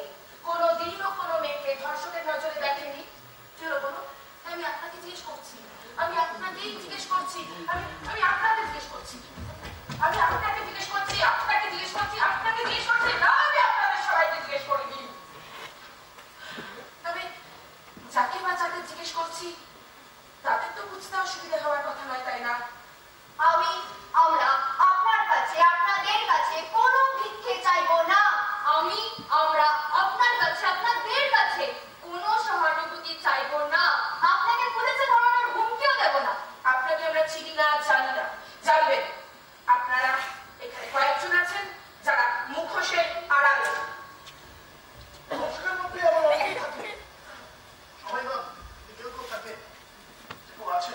কোনোদিনও কোনো মেয়েকে ধর্ষকের নজরে দেখেনি? কেউ বলুন। আমি আপনাকে জিজ্ঞেস করছি, আমি আপনাকেই জিজ্ঞেস করছি, আমি আপনাকে জিজ্ঞেস করছি, আমি আপনাকে জিজ্ঞেস করছি, আপনাকে জিজ্ঞেস করছি, আপনাকে জিজ্ঞেস করছি, না আমি আপনাদের সবাইকে জিজ্ঞেস করিনি। তবে যাকে বা যাদের জিজ্ঞেস করছি তাদের তো বুঝতে অসুবিধা হওয়ার কথা নয়, তাই না?
আমরা আপনার কাছে, আপনাদের কাছে কোনো ভিক্ষে চাইবো না। আমরা আপনার কাছে, আপনাদের কাছে কোনো সহানুভূতি চাইবো না। আপনাকে পুলিশে ধরানোর হুমকিও দেব না।
আপনাকে আমরা চিনি না, জানি না, জানবেন। আপনারা এখানে কয়েকজন আছেন যারা মুখোশের আড়ালে।
দর্শকের মধ্যে আবার অনেকেই থাকে, সবাই না, কেউ কেউ থাকে, কেউ আছে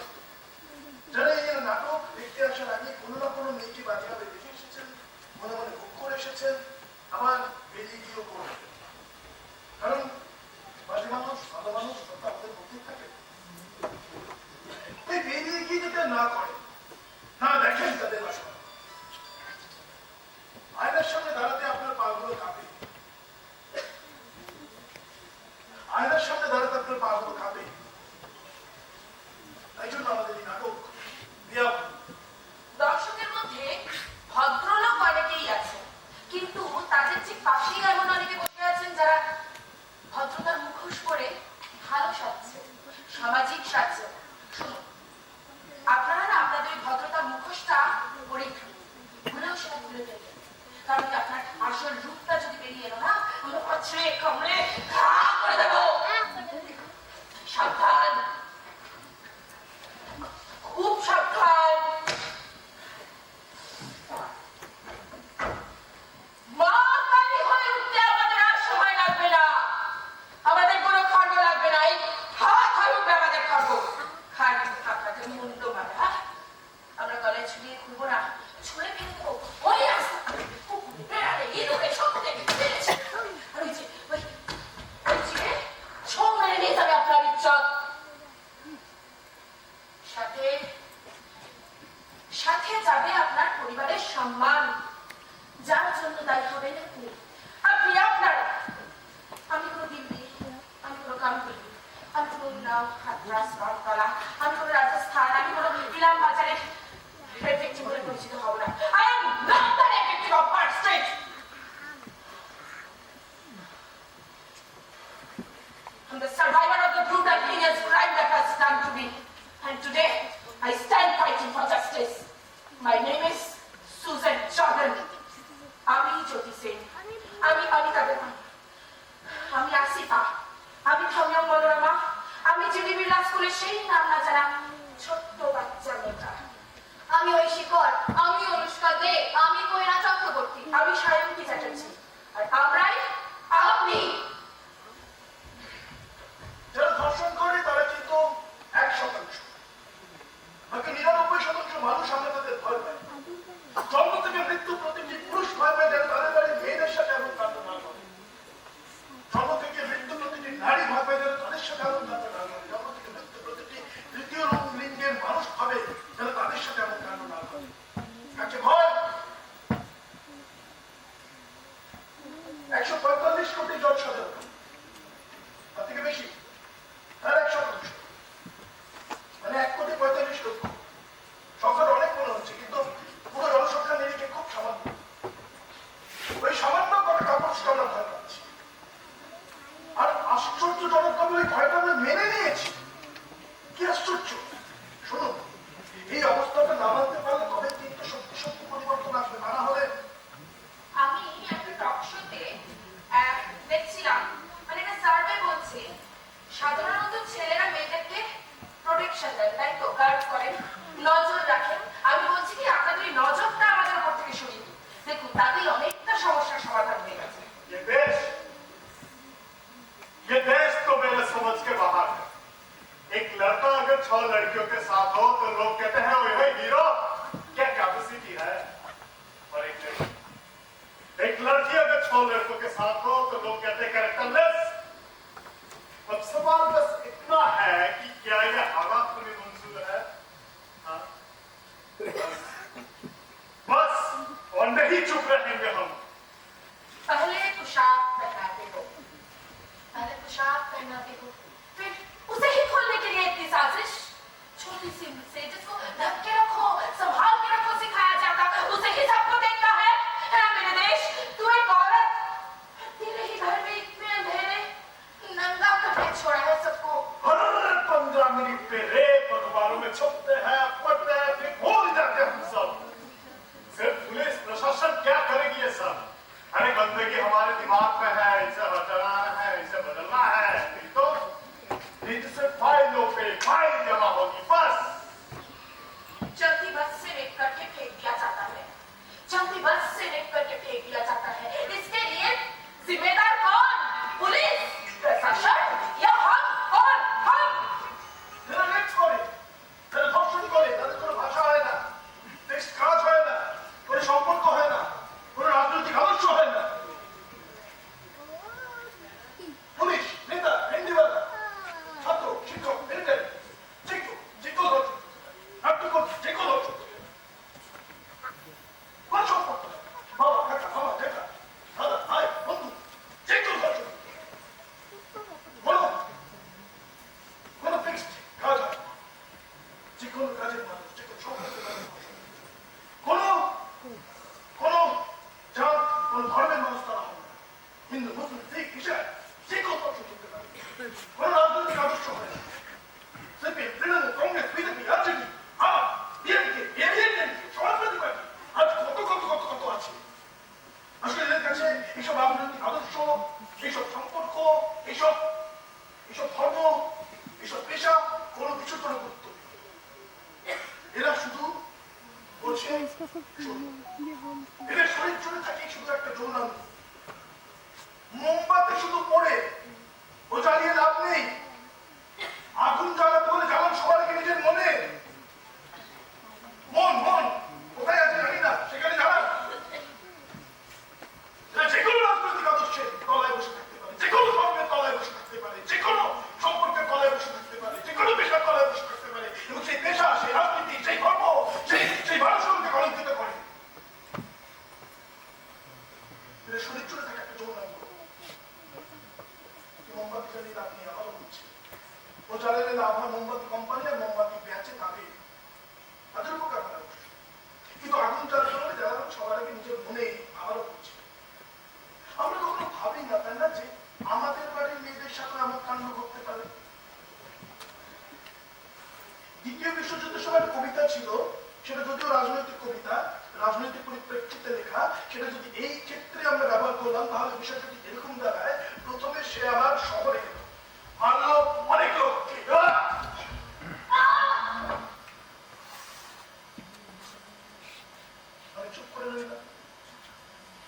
যারা এই নাটক দেখতে আসার আগে কোনো না কোনো মেয়েকে বাজেভাবে দেখে এসেছেন, মনে মনে ভোগ করে এসেছেন, আবার বেরিয়ে গিয়েও করবেন। কারণ বাজে মানুষ, ভালো মানুষ সব আমাদের মধ্যেই থাকে। এই বেরিয়ে গিয়ে যাতে না করে, না দেখেন তাদের বাসা, আয়নার সামনে দাঁড়াতে আপনার পাগুলো কাঁপে, আয়নার সামনে দাঁড়াতে আপনার পাগুলো কাঁপে। তাই জন্য আমাদের এই নাটক
দর্শকের মধ্যে ভদ্রলোক অনেকেই আছে, কিন্তু তাদের যে পাশেই এমন অনেকে বসে আছেন যারা ভদ্রতার মুখোশ পরে ভালো সাজছে, সামাজিক সাজছে। শুনুন, আপনারা না আপনাদের ওই ভদ্রতার মুখোশটা পরে ভুলেও সেটা ভুলে ফেলবেন, কারণ কি আপনার আসল রূপটা যদি বেরিয়ে এলো না, পছড়ে কামড়ে ঘা করে দেবো। সাবধান, খুব সাবধান। মা কালী হয়ে উঠতে আমাদের আর সময় লাগবে না, আমাদের কোনো খর্গ লাগবে না। এই হাত হয়ে উঠবে আমাদের খর্গ, খাট আপনাদের মুন্ড মারা আমরা গলায় ঝুলিয়ে খুলবো না, ছুঁড়ে ফেলে দেবো ওই রাস্তা বেড়ালে এই লোকের সঙ্গে। আর ওই যে ওই আমি কোনো হাতরাস নর্তলা, আমি কোনো রাজস্থান, আমি কোনো ইলাম বাজারে প্রেফেক্টর বলে পরিচিত হব না। I am not the effective of Park Street. I'm the survivor of the brutal, heinous crime that was done to me. And today, I stand fighting for justice. My name is Susan Jordan. আমি জ্যোতি সেন, আমি অনিতা বেগম, আমি আসিফা, আমি ধর্মীয় মনোরমা, আমি GD Birla স্কুলের সেই নাম না জানা ছোট্ট বাচ্চা মেয়েটা।
আমি ঐশী কর, আমি অনুষ্কা দে, আমি কইরা চক্রবর্তী,
আমি সায়ন্তী চ্যাটার্জি, আর আমরাই আপনি।
যারা ধর্ষণ করে তারা কিন্তু 1%, বাকি 99% মানুষ আমরা তাদের ভয় পাই। জন্ম থেকে মৃত্যু প্রতিটি পুরুষ ভয় পায় যারা তাদের বাড়ির মেয়েদের সাথে এমন কাণ্ড না করে। জন্ম থেকে মৃত্যু প্রতিটি নারী ভয় পায় যারা তাদের সাথে এমন কাণ্ড না করে। জন্ম থেকে মৃত্যু প্রতিটি তৃতীয় লিঙ্গের মানুষ ভাবে যারা তাদের সাথে এমন কাণ্ড না করে। কাছে ভয় 145 কোটি জনসাধারণ, তার থেকে বেশি, তার 1%, মানে 1,45 লক্ষ। সংখ্যাটা অনেক মনে হচ্ছে, কিন্তু পুরো জনসংখ্যা নিরিখে খুব সামান্য। ওই সামান্য কটা কাপড়কে আমরা ভয় পাচ্ছি, আর আশ্চর্যজনকভাবে ওই ভয়টা আমরা মেনে নিয়েছি। কি আশ্চর্য! শুনুন, এই অবস্থাটা না মানতে পারলে তবে কিন্তু সত্যি সত্যি পরিবর্তন আসবে, তা না হলে
আমি একটা টক শোতে দেখছিলাম, মানে একটা সার্ভে বলছে সাধারণত ছেলেরা মেয়েদেরকে প্রোটেকশন দেয়, তাই তো, গার্ড করেন, নজর রাখেন। আমি বলছি কি আপনাদের এই নজরটা আমাদের উপর থেকে সরিয়ে দিন। দেখুন, তাতেই অনেকটা সমস্যার সমাধান হয়ে গেছে।
ये देश तो मेरे समझ के बाहर है। एक लड़का अगर 6 लड़कियों के साथ हो तो लोग कहते हैं ओए भाई हीरो, क्या कैपेसिटी है। और एक लड़की अगर 6 लड़कों के साथ हो तो लोग कहते हैं कैरेक्टरलेस। अब सवाल बस इतना है कि क्या ये हालात में मंजूर है? हाँ? बस, और नहीं चुप रहेंगे हम।
पहले पोशाक पहनाते हो, पहले पोशाक पहनाते हो, फिर उसे ही खोलने के लिए इतनी साजिश। छोटी सी से जिसको ढक के रखो, संभाल के रखो सिखाया जाता, उसे ही सबको देखता है मेरे देश। तू एक औरत, तेरे ही घर में इतने अंधेरे, नंगा करके छोड़ा है सबको।
हर 15 मिनट पे रेप अखबारों में छपते हैं, पढ़ते हैं, फिर भूल जाते हैं हम सब। सिर्फ पुलिस प्रशासन क्या करेगी ये सब? अरे गंदगी हमारे दिमाग में है, इसे हटाना है, इसे बदलना है, नहीं तो से फाइलों पे फाइल जमा होगी, बस।
चलती बस से रेप करके फेंक दिया जाता है, चलती बस से रेप करके फेंक दिया जाता है। इसके लिए जिम्मेदार कौन? पुलिस, प्रशासन या हम? और हम
যারা রেপ করে, যারা ধর্ষণ করে, তাদের কোনো ভাষা হয় না, টেক্সট কাজ হয় না, কোনো সম্পর্ক হয় না, কোনো রাজনৈতিক আদর্শ হয় না। পুলিশ, নেতা, এনডিওয়ালা, ছাত্র, শিক্ষক, মিলিটারি, যে কোনো ধর্ষণ, নাট্যকর্মী, যে কোনো ধর্ষণ, কোনো সম্পর্ক নেই। বাবা, কাকা, মামা, জ্যাঠা, দাদা, ভাই, বন্ধু, যে কোনো ধর্ষণ, কোনো ফিক্সড কাজ হয় না। যে কোনো কাজের মানুষ, যে কোনো সম্পর্কের মানুষ, কোনো জাত, কোনো ধর্মের মানুষ তারা হবে না। হিন্দু, মুসলিম, শিখ, খ্রিস্টান, যে কোনো ধর্ষণ করতে পারে। কোনো রাজনৈতিক আদর্শ হয় না। CPM, Trinamool, Congress, BJP, RJD, BNP, ABNP, Samajwadi Party, আজ কত আছে। আসলে এদের কাছে এইসব রাজনৈতিক আদর্শ, এইসব সম্পর্ক, এইসব ধর্ম, এইসব পেশা কোনো কিছু কোনো গুরুত্ব নেই। এরা শুধু বলছে এদের শরীর চলে থাকে শুধু একটা যৌনাঙ্গ। মোমবাতি শুধু পড়ে ও জ্বালিয়ে লাভ নেই। আগুন জ্বালাতে হলে জ্বালান সবার আগে নিজের মনে। মন কোথায় আছে জানি না, সেখানে জ্বালান। যে কোনো রাজনৈতিক আদর্শের তলায় বসে থাকতে পারে, যে কোনো ধর্মের তলায় বসে থাকতে পারে, যে কোনো সম্পর্কের তলায় বসে থাকতে পারে, যে কোনো পেশার তলায় বসে থাকতে পারে, এবং সেই পেশা, সেই রাজনীতি, সেই ধর্ম, সেই মানুষগুলোকে কলঙ্কিত করে। দিন আপনি আবারও বলছেন ও জানেন না আমার মোমবাতি কোম্পানি আর মোমবাতি ব্যাচে তাদের তাদের উপকার করা উচিত। কিন্তু আগুন চালু করে যারা সবার আগে নিজের মনে আবারও বলছে আমরা কখনো ভাবি না তাই না যে আমাদের বাড়ির মেয়েদের সাথে এমন কাণ্ড ঘটতে পারে। দ্বিতীয় বিশ্বযুদ্ধের সময় একটা কবিতা ছিল, সেটা যদিও রাজনৈতিক কবিতা, রাজনৈতিক পরিপ্রেক্ষিতে লেখা, সেটা যদি এই ক্ষেত্রে আমরা ব্যবহার করলাম তাহলে বিষয়টা ঠিক এরকম দাঁড়ায়, প্রথমে সে আমার শহরে এলো, মারলো অনেক লোককে, আমি চুপ করে রইলাম।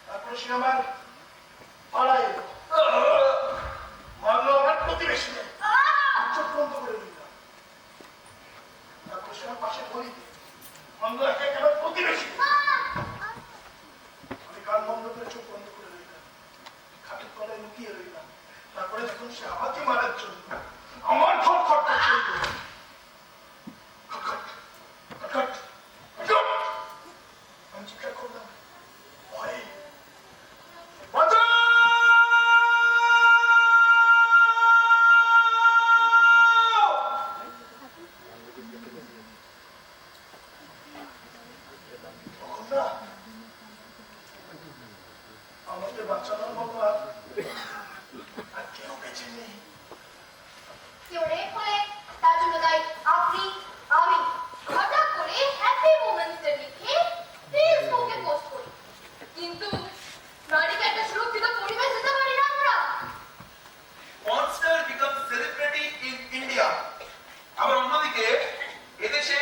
তারপরে সে আমার পাড়ায় এলো, মারলো আমার প্রতিবেশীকে, চোখ বন্ধ করে রইলাম। তারপরে সে আমার পাশে গলিতে মারলো একেবারে প্রতিবেশী, আমি কান বন্ধ করে চোখ বন্ধ করে রইলাম, খাটের তলায় লুকিয়ে রইলাম। তারপরে যখন সে আমাকে মারার জন্য আমার ঘর খট করতে আমি চিৎকার করলাম ভয়ে, বাঁচাও! তখন না আমাকে বাঁচানোর মতো আর কেউ বেঁচে নেই।
কেউ রেপ হলে তার জন্য দায়ী আপনি, আমি। হঠাৎ করে হ্যাপি মোমেন্টসে লিখে ফেসবুকে পোস্ট করি, কিন্তু নারীকে একটা সুরক্ষিত পরিবেশ দিতে পারি না আমরা।
Monster become celebrity in India. আবার অন্যদিকে এদেশে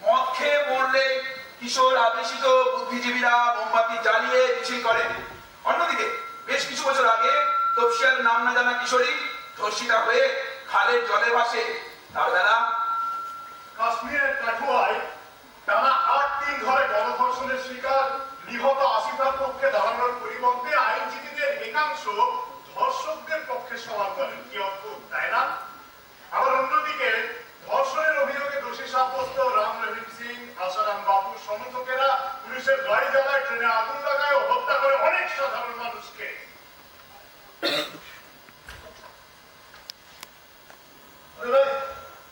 মদ খেয়ে মরলে কিশোর আবেশিত বুদ্ধিজীবীরা মোমবাতি জ্বালিয়ে মিছিল করেন। অন্যদিকে বেশ কিছু বছর আগে তপসিয়ার নাম না জানা কিশোরী ধর্ষিতা হয়ে খালের জলে ভাসে। তার বেলা
কাশ্মীরের কাঠুয়ায় টানা ৮ দিন ধরে গণধর্ষণের শিকার নিহত আসিফার পক্ষে দাঁড়ানোর পরিবর্তে আইনজীবীদের একাংশ ধর্ষকদের পক্ষে সওয়াল করেন। কি অদ্ভুত, তাই না? আবার অন্যদিকে ধর্ষণের অভিযোগে দোষী সাব্যস্ত রাম রহিম সিং, আসারাম বাপুর সমর্থকেরা পুলিশের গাড়ি জ্বালায়, ট্রেনে আগুন লাগায় ও হত্যা করে অনেক সাধারণ মানুষকে।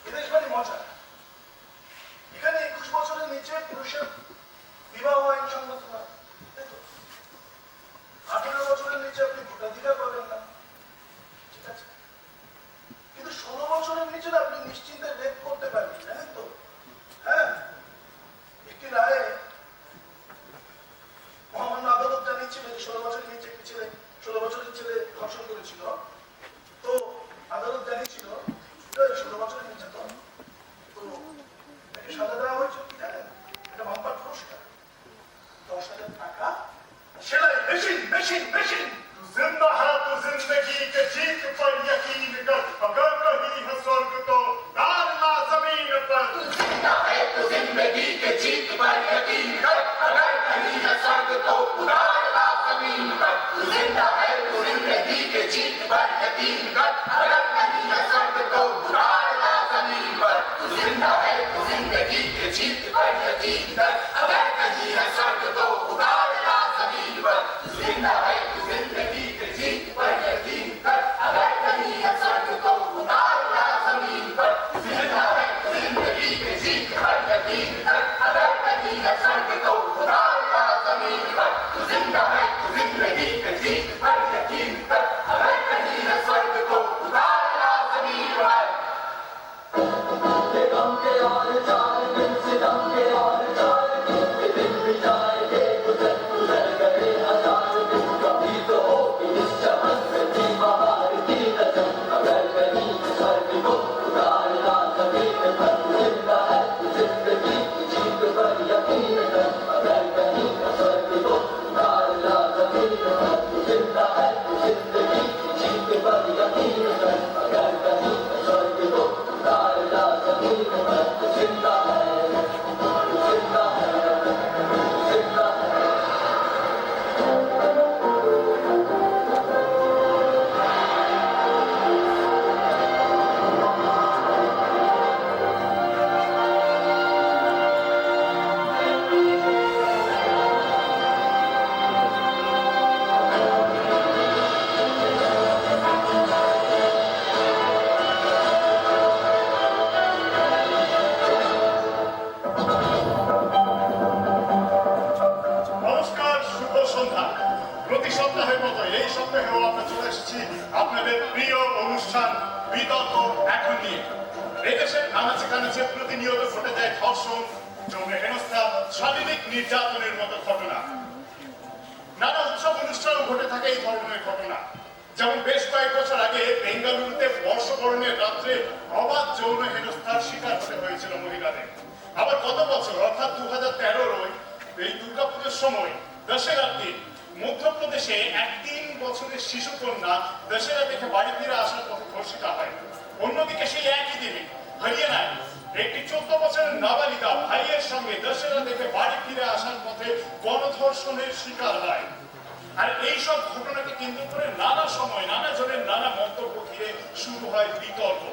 এদেশ মানে মজা। এখানে 21 বছরের নিচে পুরুষের বিবাহ আইনসঙ্গত নয়, তাই তো? 18 বছরের নিচে আপনি ভোটাধিকার পাবেন না, ঠিক আছে, কিন্তু 16 বছরের নিচে আপনি নিশ্চিন্তে রেপ করতে পারবেন, জানেন তো? হ্যাঁ, একটি রায়ে মহামান্য আদালত জানিয়েছিল যে 16 বছরের নিচে একটি ছেলে 16 বছরের ছেলে ধর্ষণ করেছিল, তো আদালত জানিয়েছিল 16 বছরের নিচে তো সাজা দেওয়া হয়েছে কি জানেন? এটা বাম্পার পুরস্কার 10,000 টাকা,
সেলাই মেশিন মেশিন মেশিন। जिंदा है तो जिंदगी के जीत पर यकीन कर, अगर कहीं है स्वर्ग तो डालना जमीन पर।
जिंदा है तो जिंदगी के जीत पर यकीन कर, अगर कहीं है स्वर्ग तो उतारना जमीन पर। जिंदा है तो जिंदगी के जीत पर यकीन कर, अगर कहीं है स्वर्ग तो उतारना जमीन पर। जिंदा है तो जिंदगी के जीत पर यकीन कर, अगर कहीं है स्वर्ग तो उतारना जमीन पर। जिंदा है तो जिंदगी के जीत पर यकीन कर, अगर कहीं है स्वर्ग तो उतारना जमीन पर। जिंदा है तो जिंदगी के जीत पर यकीन कर, अगर कहीं है स्वर्ग तो उतारना जमीन पर। जिंदा है तो जिंदगी के जीत पर यकीन कर, अगर कहीं है स्वर्ग तो उतारना
অনুষ্ঠান বিতর্ক এখন নিয়ে এদেশের আনাচে কানাচে প্রতিনিয়ত ঘটে যায় ধর্ষণ, যৌন হেনস্থা, শারীরিক নির্যাতনের মতো ঘটনা। নানা উৎসব অনুষ্ঠানও ঘটে থাকে এই ধরনের ঘটনা। যেমন বেশ কয়েক বছর আগে বেঙ্গালুরুতে বর্ষবরণের রাত্রে অবাধ যৌন হেনস্থার শিকার হতে হয়েছিল মহিলাদের। আবার গত বছর অর্থাৎ 2013 এই দুর্গাপুজোর সময় দশেরার দিন মধ্যপ্রদেশে এক 3 বছরের শিশু কন্যা দশেরা দেখে বাড়ি ফিরে আসার পথে ধর্ষিতা হয়। অন্যদিকে সেই একই দিনে হরিয়ানায় একটি 14 বছরের নাবালিকা ভাইয়ের সঙ্গে দশেরা দেখে বাড়ি ফিরে আসার পথে গণধর্ষণের শিকার হয়। আর এইসব ঘটনাকে কেন্দ্র করে নানা সময় নানা জনের নানা মন্তব্য ঘিরে শুরু হয় বিতর্ক।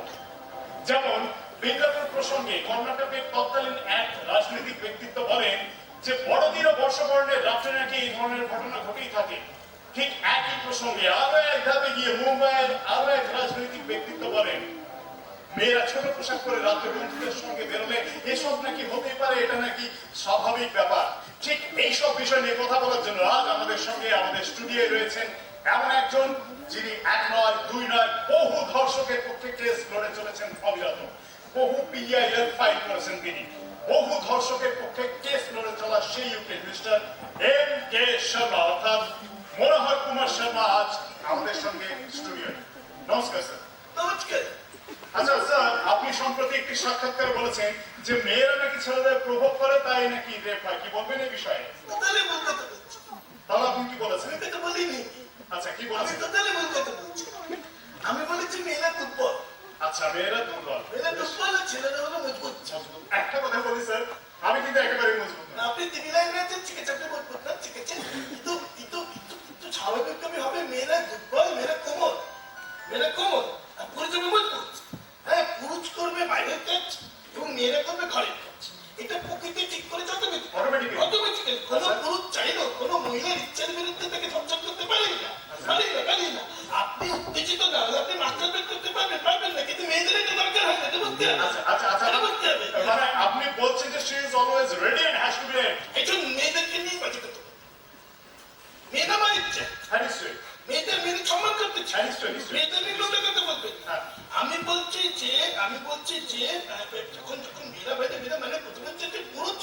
যেমন বেঙ্গালুরু প্রসঙ্গে কর্ণাটকের তৎকালীন এক রাজনৈতিক ব্যক্তিত্ব বলেন যে বড়দিন ও বর্ষবরণের রাত্রে নাকি এই ধরনের ঘটনা ঘটেই থাকে। ঠিক একই প্রসঙ্গে আরো এক ধাপে গিয়ে মুম্বাইয়ের আরো এক রাজনৈতিক ব্যক্তিত্ব বলেন মেয়েরা ছোট পোশাক পরে রাত্রে বন্ধুদের সঙ্গে বেরোলে এসব নাকি হতেই পারে, এটা নাকি স্বাভাবিক ব্যাপার। ঠিক এইসব বিষয় নিয়ে কথা বলার জন্য আজ আমাদের সঙ্গে আমাদের স্টুডিওয়ে রয়েছেন এমন একজন যিনি 1 নয় 2 নয় বহু ধর্ষকের পক্ষে কেস লড়ে চলেছেন অবিরত, বহু পিআইএল ফাইল করেছেন তিনি, বহু ধর্ষকের পক্ষে কেস লড়ে চলা সেই ইউকে মিস্টার M.K. শর্মা অর্থাৎ মনোহর কুমার শর্মা আজ আমাদের সঙ্গে স্টুডিওয়ে। নমস্কার স্যার।
নমস্কার।
আচ্ছা স্যার, আপনি সম্প্রতি একটি সাক্ষাৎকারে বলেছেন যে মেয়েরা নাকি ছেলেদের প্রভোগ করে তাই নাকি রেপ হয়, কি বলবেন এই বিষয়ে?
তাহলে ভুল কথা বলছি।
তাহলে আপনি কি বলেছেন?
আমি তো বলিনি।
আচ্ছা কি
আমি
বলেছেন?
তাহলে ভুল কথা বলছি। আমি বলেছি মেয়েরা দুর্বল।
আচ্ছা মেয়েরা দুর্বল,
মেয়েরা দুর্বল আর ছেলেরা হলো মজবুত।
একটা কথা বলি স্যার, আমি কিন্তু একেবারে মজবুত না।
আপনি 3 লাইন আছেন, ঠিক আছে, আপনি মজবুত না, ঠিক আছে, কিন্তু স্বাভাবিকভাবে হবে মেয়েরা দুর্বল, মেয়েরা কোমল, মেয়েরা কোমল আর পুরুষ হবে মজবুত। হ্যাঁ, পুরুষ করবে বাইরের কাজ এবং মেয়েরা করবে ঘরের কাজ। এটা প্রকৃতি ঠিক করে অটোমেটিক্যালি কোনো পুরুষ চাইলেও কোনো মহিলার ইচ্ছার বিরুদ্ধে তাকে সংসার করতে পারেন না, পারেন না। আপনি উত্তেজিত না হলে আপনি মাস্টার বেড করতে পারবেন না, কিন্তু মেয়েদের এটা দরকার হয় না, এটা বুঝতে হবে। এটা বুঝতে হবে।
মানে আপনি বলছেন যে she is always ready and has to be ready।
এই জন্য মেয়েদেরকে নিয়ে কথা করতে হবে। মেয়েরা আমার ইচ্ছা,
হ্যাঁ নিশ্চয়ই,
মেয়েদের সম্মান করতে চাই,
হ্যাঁ নিশ্চয়ই নিশ্চয়ই।
মেয়েদের নিয়ে লোকের কথা বলবেন।
হ্যাঁ।
আমি বলছি যে যখন মেয়েরা বাইরে মেয়েরা মানে প্রথমে হচ্ছে যে পুরুষ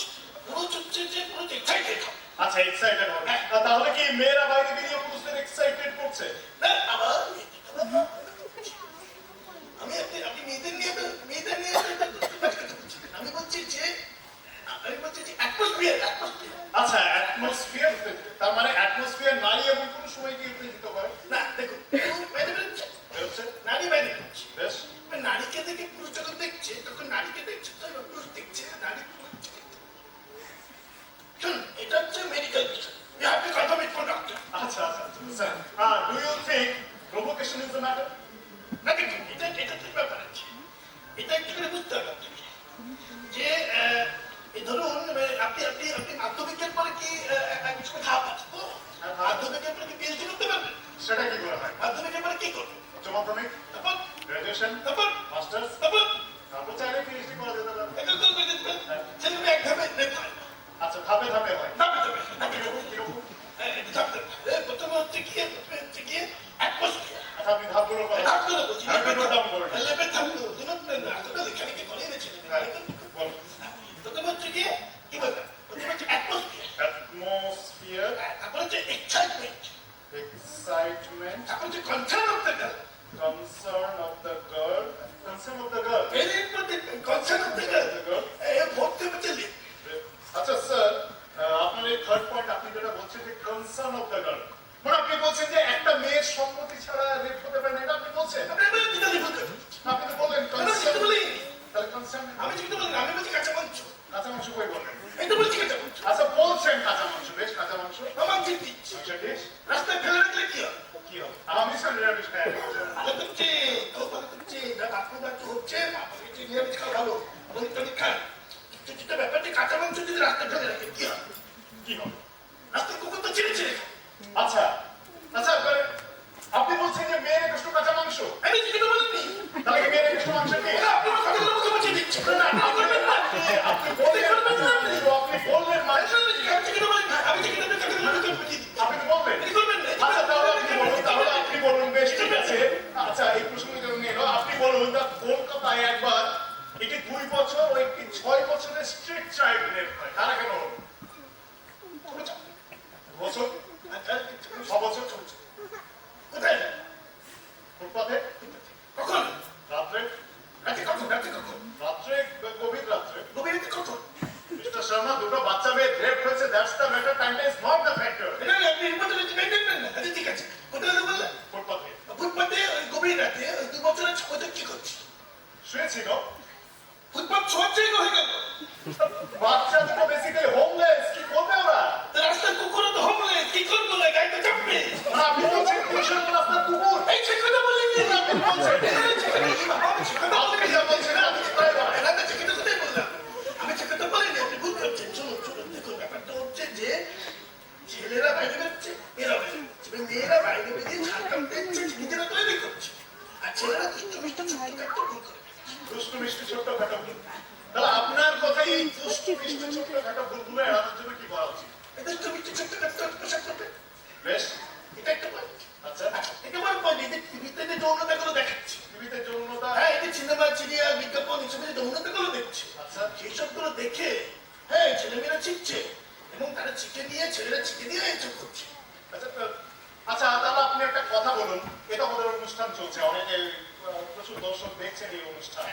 হচ্ছে যে পুরুষ এক্সাইটেড হবে।
আচ্ছা এক্সাইটেড হবে, তাহলে কি মেয়েরা বাইরে বেরিয়ে পুরুষদের এক্সাইটেড করছে?
না, আবার আপনি মেয়েদের নিয়ে আমি বলছি যে অ্যাটমসফিয়ার।
আচ্ছা অ্যাটমসফিয়ার, তার মানে অ্যাটমসফিয়ার নারী এমন কোন সময় কি উত্তেজিত করে?
না, দেখুন বাইরে
বেরোচ্ছে
নারী বাইরে বেরোচ্ছে।
বেশ,
নারীকে দেখে পুরুষ যখন দেখছে তখন নারীকে দেখছে, পুরুষ দেখছে নারী। শুনুন, এটা হচ্ছে মেডিকেল বিষয়। আপনি কথা বলছেন ডক্টর।
আচ্ছা sir, do you think provocation is the matter?
না, কিন্তু এটা ঠিক ব্যাপার আছে। এটা একটু করে বুঝতে হবে আপনাকে যে এই ধরুন আপনি মাধ্যমিকের পরে কি এক সময় ধাপ আছে তো? মাধ্যমিকের পরে কি পিএইচডি করতে পারবেন?
সেটা কি করে হয়?
মাধ্যমিকের পরে কি করবেন?
উচ্চ মাধ্যমিক,
তারপর
গ্রাজুয়েশন,
তারপর
মাস্টার্স,
তারপর
তারপর চাইলে পিএইচডি করা যেতে পারে।
একটা করে দিতে পারেন। সেখানে এক ধাপে রেপ হয় না।
আচ্ছা ধাপে ধাপে হয়,
কিরকম প্রথমে হচ্ছে গিয়ে অ্যাটমসফিয়ার।
আচ্ছা আপনি ধাপগুলো করেন,
ধাপগুলো বলছি,
একটু নোট ডাউন করুন।
লেপের ধাপগুলো এতটা লেখালেখি করে এনেছেন।
বলুন।
প্রথমে হচ্ছে গিয়ে কি বলবেন? প্রথমে হচ্ছে অ্যাটমসফিয়ার,
অ্যাটমসফিয়ার,
তারপর হচ্ছে এক্সাইটমেন্ট,
excitement,
তারপর হচ্ছে concern of the girl.
concern of the girl, concern of the girl।
Very important, concern of the girl. ভর্তি হচ্ছে লিপ।
আচ্ছা স্যার, আপনার এই থার্ড পয়েন্ট আপনি যেটা বলছেন যে কনসার্ন অফ দ্য গার্ল, মানে আপনি বলছেন যে একটা মেয়ের সম্মতি ছাড়া রেপ হতে পারে না, এটা আপনি বলছেন?
আপনি যেটা লিখতে
আপনি তো বললেন
আমি
কনসার্ন,
বলিনি,
তাহলে কনসার্ন
আমি যেটা বলিনি, আমি বলছি কাঁচা মাংস।
কাঁচা মাংস কই বললেন?
এটা বলছি কাঁচা মাংস।
আচ্ছা বলছেন কাঁচা মাংস, বেশ কাঁচা মাংস,
আমার ঠিক দিচ্ছি।
আচ্ছা বেশ,
রাস্তায় ফেলে রাখলে কি হয়?
কি হবে? আমি স্যার নিরামিষ খাই।
ভালো করছে, কেউ ভালো করছে, না বাপু বাচ্চা হচ্ছে, বাপুকে একটু নিরামিষ খাওয়া ভালো, অনেক টনিক খান। কিন্তু যেটা ব্যাপার যে কাঁচা মাংস যদি রাস্তায় ফেলে রাখে কি হয়?
কি হবে?
রাস্তার কুকুর তো ছিঁড়ে ছিঁড়ে খায়।
আচ্ছা আচ্ছা, আপনি বলছেন যে মেয়ের একটু কাঁচা মাংস,
আমি যেটা বলিনি,
তাহলে মেয়ের একটু মাংস কি?
আপনি আমার কথাগুলো মুখে মুখে দিচ্ছেন।
না, আপনি বললেন না, আপনি বললেন না, আপনি বললেন মাংস,
আমি যেটা বলিনি, আমি যেটা কথাগুলো মুখে মুখে দিচ্ছি।
আপনি বললেন।
আপনি করবেন না।
আচ্ছা তাহলে আপনি বলুন, বেশ ঠিক আছে। আচ্ছা এই প্রসঙ্গে যখন বলুন না কলকাতায় একবার একটি 2 বছর ও একটি 6 বছরের স্ট্রিট চাইল্ড রেপ হয়, তারা কেন হলো? বছর 6 বছর চলছে
কোথায় যায়?
ফুটপাথে
কখন?
রাত্রে
রাতে কখন? রাতে কখন?
রাত্রে গভীর রাত্রে
গভীর রাতে কখন?
মিস্টার শর্মা দুটো বাচ্চা মেয়ে রেপ হয়েছে, দ্যাটস দ্য ম্যাটার, টাইমটা ইজ নট দ্য ফ্যাক্টর।
না, না, আপনি এর বদলে জিজ্ঞাসা করবেন না। আচ্ছা, ঠিক আছে। কোথায় যেতে বললেন?
ফুটপাথে
ফুটপাতে ওই গভীর রাতে ওই 2 বছরের ছোট কি করছে?
শুয়েছিল।
ফুটপাত ছোঁয়ার জায়গা হয়ে গেল।
বাচ্চা দুটো বেসিক্যালি হোমলেস, কি করবে ওরা?
রাস্তার কুকুরও তো হোমলেস, কি করবো না, গাড়িতে চাপবে।
আর আপনি বলছেন পুলিশের রাস্তার কুকুর।
এই সে কথা বললেন যে
আপনি বলছেন
আমি সে কথা
আপনি
বলিনি।
যা বলছেন আপনি তাই বলেন।
না, না, সে কথা কোথায় বললাম? আমি সে কথা বলিনি, আপনি ভুল করছেন। শুনুন, শুনুন, দেখুন, ব্যাপারটা হচ্ছে যে ছেলেরা বাইরে বেরোচ্ছে, মেয়েরা বাইরে বেরোচ্ছে। এবার মেয়েরা বাইরে বেরিয়ে ঝাড়গ্রাম দেখছে, নিজেরা তৈরি করছে। আর ছেলেরা দুষ্ট মিষ্ট ছোট্টখাটো ভুল করে ফেলছে।
দুষ্টু মিষ্টি ছোট্টখাটো ভুল। তাহলে আপনার কথা এই দুষ্টু মিষ্টি ছোট্টখাটো ভুলগুলো এড়ানোর জন্য কি করা উচিত?
এই দুষ্ট মিষ্টি ছোট্টখাটো পোশাক করবে।
বেশ,
এটা একটা পয়েন্ট।
আচ্ছা
একেবারে পয়েন্ট। এদের টিভিতে যে যৌনতাগুলো দেখাচ্ছে,
টিভিতে যৌনতা,
হ্যাঁ, এই যে সিনেমা, সিরিয়াল, বিজ্ঞাপন, এসবে যে যৌনতাগুলো দেখছে,
আচ্ছা
সেই সবগুলো দেখে, হ্যাঁ, ছেলেমেয়েরা শিখছে এবং তারা শিখে নিয়ে, ছেলেরা শিখে নিয়ে এসব করছে।
আচ্ছা তাহলে আপনি একটা কথা বলুন, এটা আমাদের অনুষ্ঠান চলছে, অনেকে প্রচুর দর্শক দেখছেন এই অনুষ্ঠান,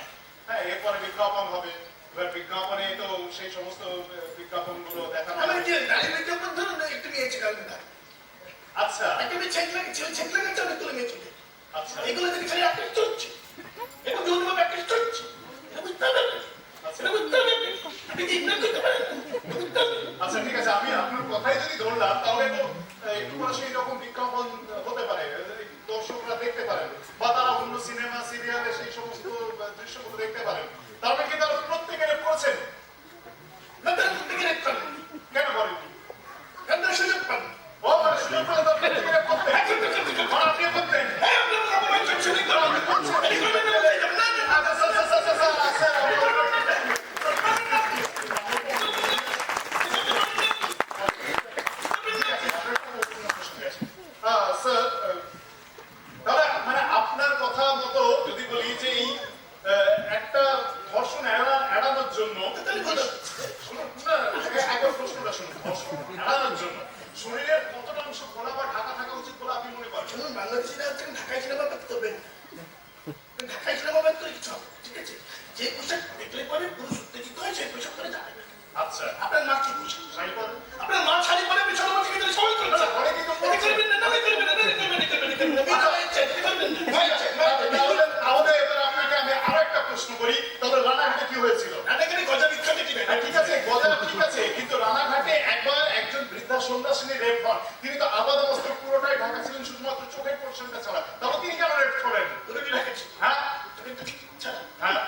হ্যাঁ, এরপরে বিজ্ঞাপন হবে, এবার বিজ্ঞাপনে তো সেই সমস্ত বিজ্ঞাপনগুলো দেখানো
আমার
হবে।
কি নারী বিজ্ঞাপন ধরুন, একটু মেয়ে আছে কালকে না,
আচ্ছা
একটা মেয়ে ছেলে লাগাচ্ছে, অনেক করে মেয়ে চলে।
আচ্ছা
এগুলো দেখে ছেলে আক্রেষ্ট চলছে এবং যৌনভাবে আক্রেষ্ট চলছে। এটা বুঝতে হবে আপনাকে। এটা বুঝতে হবে আপনাকে। আপনি কি ইগনোর করতে পারেন না? এটা বুঝতে হবে।
আচ্ছা ঠিক আছে, আমি আপনার কথাই যদি ধরলাম তাহলে তো একটু করে সেই রকম বিজ্ঞাপন হতে পারে, দর্শকরা দেখতে পারেন, বা তারা অন্য সিনেমা সিরিয়ালে সেই সমস্ত দৃশ্যগুলো দেখতে পারেন। তাহলে কি তারা প্রত্যেকে রেপ করছেন?
না, তারা প্রত্যেকে রেপ করেন।
কেন করেননি?
কারণ তারা সুযোগ পান।
ও মানে সুযোগ পেলে তারা প্রত্যেকে রেপ করতেন? আর আপনি করতেন?
হ্যাঁ, আপনারা অপমান করছেন, এই করবেন না। এই করবেন না, এই করবেন না।
আচ্ছা, স্যার, তাহলে মানে আপনার কথা মতো যদি বলি যে এই একটা ধর্ষণ এড়ানোর জন্য, শুনুন না, একবার প্রশ্নটা শুনুন, ধর্ষণ এড়ানোর জন্য শরীরের কতটা অংশ খোলা বা ঢাকা থাকা উচিত বলে আপনি মনে করেন?
শুনুন, বাংলাদেশিরা হচ্ছে ঢাকায় সিনেমা করতে হবে না। ঢাকায় সিনেমা বাদ করে কিছু হবে না, ঠিক আছে? যে পোশাক দেখলে পরে পুরুষ উত্তেজিত হয়, সেই পোশাক করে যাবে না।
আচ্ছা
আপনার মা কি পোশাক?
শাড়ি পরেন?
আপনার মা শাড়ি পরে পিছনে বসে গেলে সবাই করছে।
পরে কিন্তু
এটা করবেন না, না, এটা করবেন না, না, এটা করবেন না, এটা করবেন না, এটা করবেন না। বিধবা হয়েছে, এটা করবেন না।
তাহলে এবার আপনাকে আমি আরো একটা প্রশ্ন করি, তাহলে রানাঘাটে কি হয়েছিল?
রান্নাঘরে গজা বিখ্যাত কি না?
ঠিক আছে, গজা ঠিক আছে, কিন্তু রানাঘাটে একবার একজন বৃদ্ধা সন্ন্যাসিনী রেপ হন, তিনি তো আপাদ অবস্থা পুরোটাই ঢাকা ছিলেন, শুধুমাত্র চোখের পোর্শনটা ছাড়া, তাহলে তিনি কেন রেপ করেন?
ওটা কি ঢাকা ছিল?
হ্যাঁ
এটা কি ছাড়া?
হ্যাঁ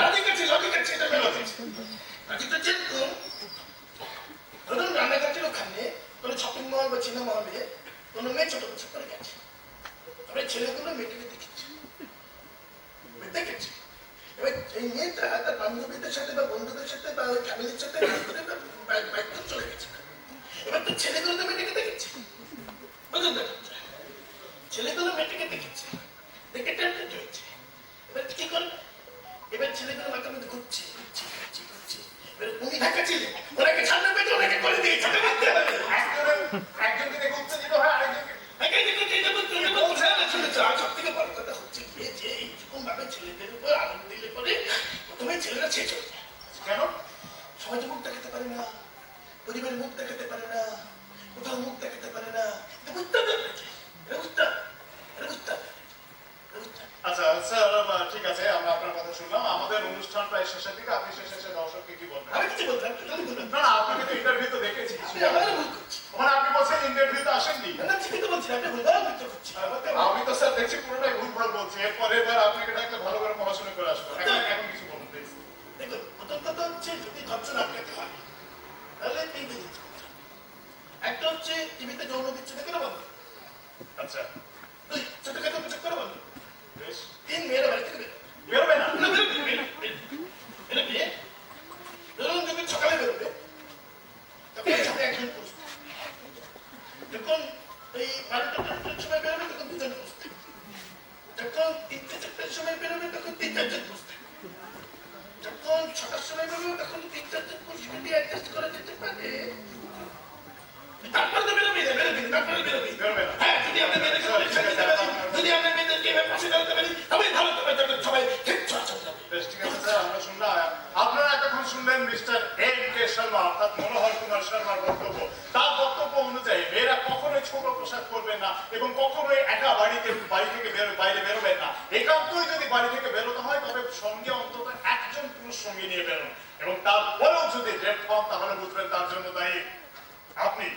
লজিক আছে, লজিক আছে, এটা লজিক আছে। লজিকটা যেরকম, ধরুন রান্নাঘাটের ওখানে কোনো শপিং মল বা সিনেমা হলে কোনো মেয়ে ছোট পোশাক করে গেছে, আমরা ছেলেগুলো মেয়েটাকে দেখেছি, দেখেছি। এবার এই মেয়েটা তার বান্ধবীদের সাথে বা বন্ধুদের সাথে বা ওই ফ্যামিলির সাথে বাইক চলে গেছে। এবার তো ছেলেগুলো তো মেয়েটাকে দেখেছে, বুঝলেন তো? ছেলেগুলো মেয়েটাকে দেখেছে, দেখে টেম্পটেড হয়েছে। এবার কি করবে? এবার ছেলেগুলো মাথার মধ্যে ঘুরছে, এবার উনি ঢাকা ছিলেন, ওনাকে সামনে পেতে ওনাকে করে দিয়েছে।
একজনকে দেখে উত্তেজিত হয়, আরেকজনকে
সব থেকে বড় কথা হচ্ছে গিয়ে যে এইরকম ভাবে ছেলেদের উপর আনন্দ দিলে পরে প্রথমে ছেলেরা শেষ হয়ে যায়।
কেন?
সমাজে মুখ দেখাতে পারে না, পরিবারের মুখ দেখাতে পারে না, কোথাও মুখ দেখাতে পারে না। বুঝতে হবে, বুঝতে হবে, বুঝতে হবে।
আচ্ছা স্যার, ঠিক আছে, আমরা আপনার কথা শুনলাম, আমাদের অনুষ্ঠান প্রায় শেষের দিকে, আপনি শেষে দর্শককে কি বলবেন?
আমি কিছু বললাম, তুমি বললাম
না না, আপনাকে তো ইন্টারভিউ তো দেখেছি,
আমারও ভুল করছি।
মানে আপনি বলছেন ইন্টারভিউতে আসেননি।
না, ঠিকই তো বলছি, আপনি ভুলভাল করতে করছি।
আমি তো স্যার দেখছি পুরোটাই ভুলভাল বলছি, এরপরে এবার আপনাকে ডাকলে ভালো করে পড়াশোনা করে আসবো। এখন কিছু বলুন প্লিজ।
দেখুন, প্রথম কথা হচ্ছে যদি ধর্ষণ আটকাতে হয় তাহলে তিনটে জিনিস করতে হবে। একটা হচ্ছে টিভিতে যৌন বিচ্ছেদ কেন বন্ধ,
আচ্ছা
দুই ছোটখাটো পোশাক করে বন্ধ,
বেশ,
তিন মেয়েরা বাড়ি থেকে
বেরোবে না?
বেরোবে। ধরুন যখন সকালে বেরোবে তখন সাথে একজন পুরুষ থাকবে। যখন এই 12টা সময় বেরোবে তখন দুজন পুরুষ থাকবে। যখন 3টে 4টের সময় বেরোবে তখন 3-4 জন বসতে, যখন 6টার সময় বেরোবে তখন 3-4 জন বসবে দিয়ে অ্যাডজাস্ট করা যেতে পারে। তারপরে তো বেরোবে না, তারপরে বেরোবে। হ্যাঁ, যদি আমরা মেয়েদের সবাই সাথে যেতে পারি, যদি আমরা মেয়েদেরকে এভাবে পাশে দাঁড়াতে পারি, তবেই ভালো হবে, তবে সবাই ঠিক চর্চা যাবে।
বেশ, ঠিক আছে স্যার, আমরা শুনলাম। আপনারা এতক্ষণ শুনলেন মিস্টার এম.কে. শর্মা অর্থাৎ মনোহর কুমার শর্মার বক্তব্য। তার বক্তব্য অনুযায়ী মেয়েরা কখনোই ছোট পোশাক পরবেন না এবং কখনোই একা বাড়ি থেকে বাইরে বেরোবেন না। একান্তই যদি বাড়ি থেকে বেরোতে হয় তবে সঙ্গে অন্তত একজন পুরুষ সঙ্গে নিয়ে বেরোন, এবং তারপরেও যদি রেপ পান তাহলে বুঝবেন তার জন্য দায়ী আপনি।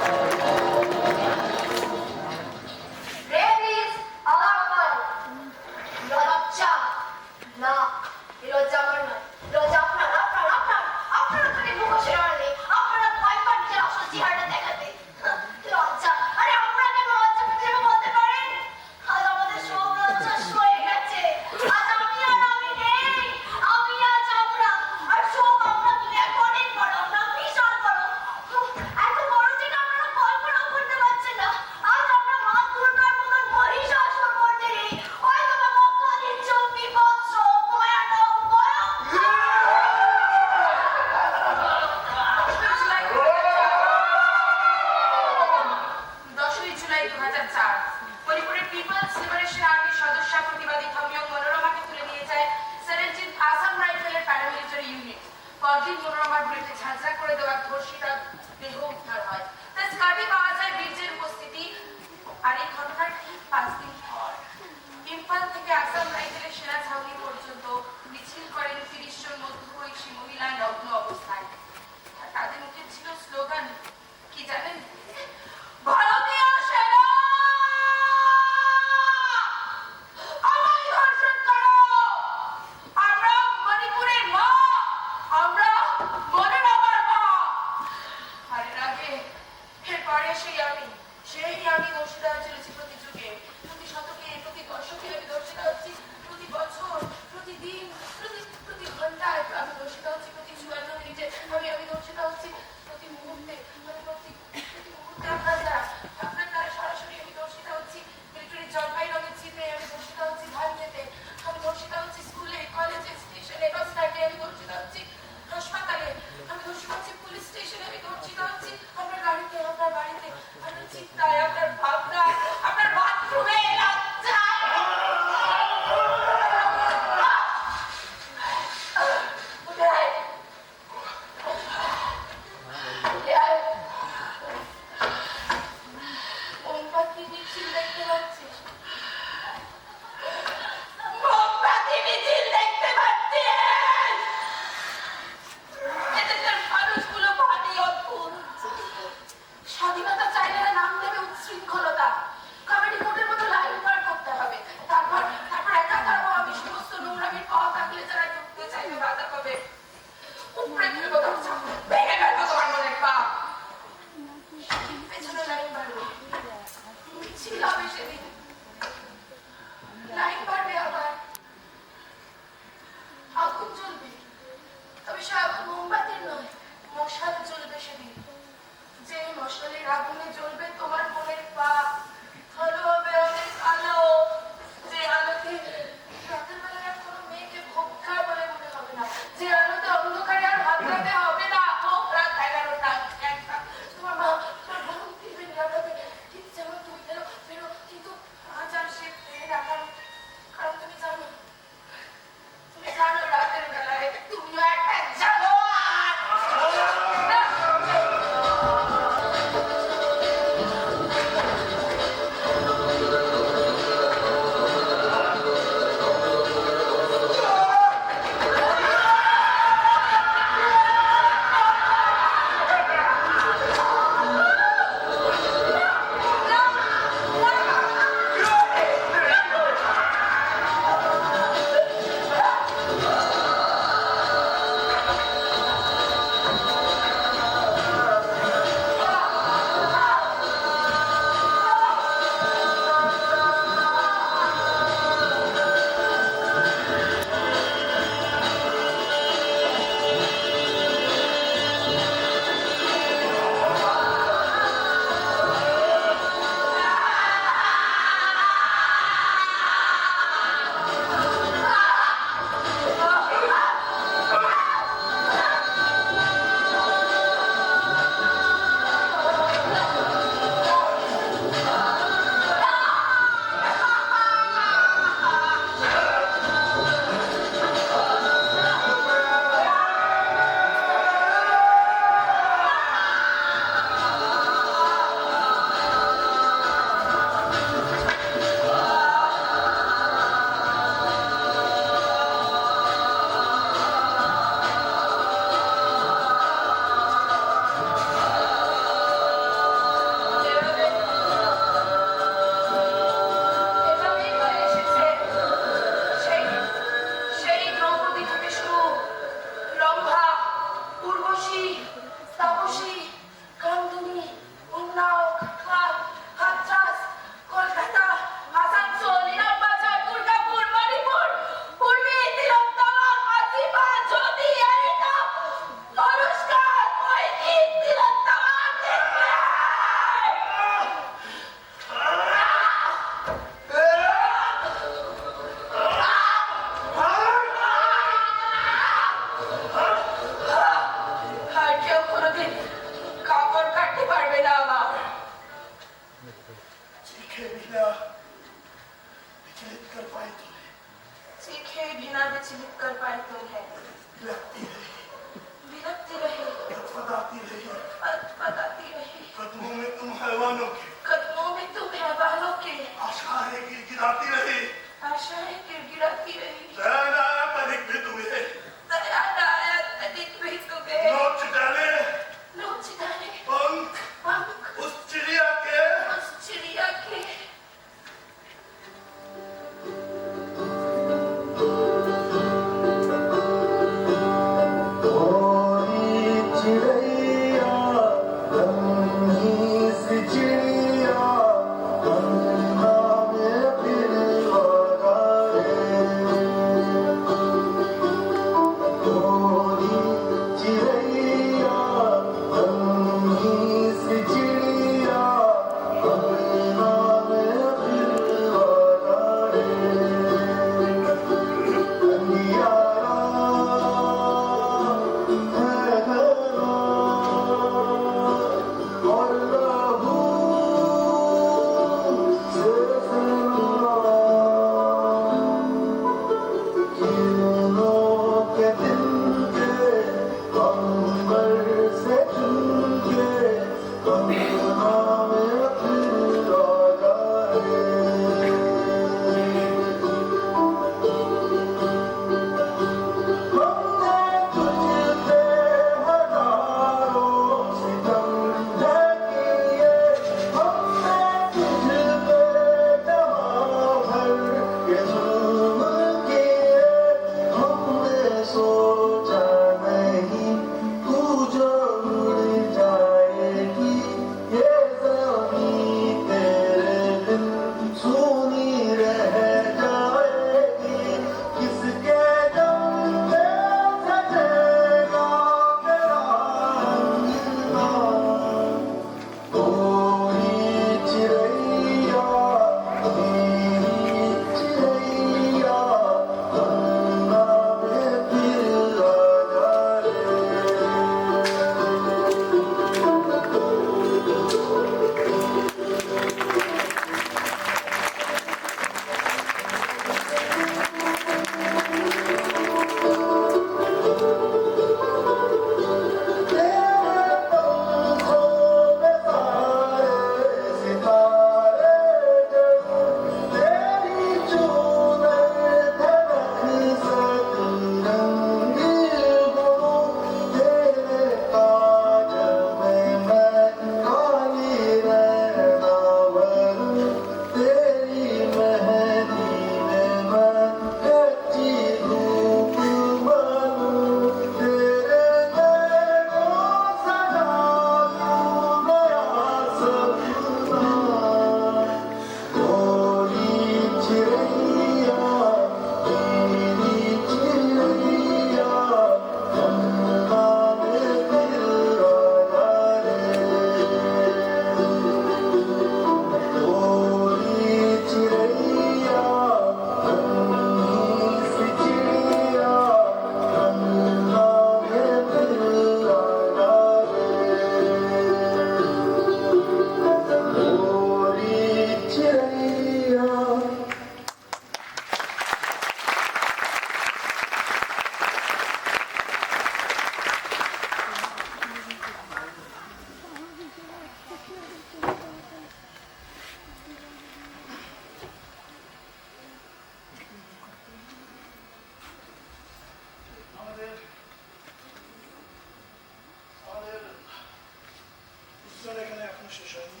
শেষ হয়নি।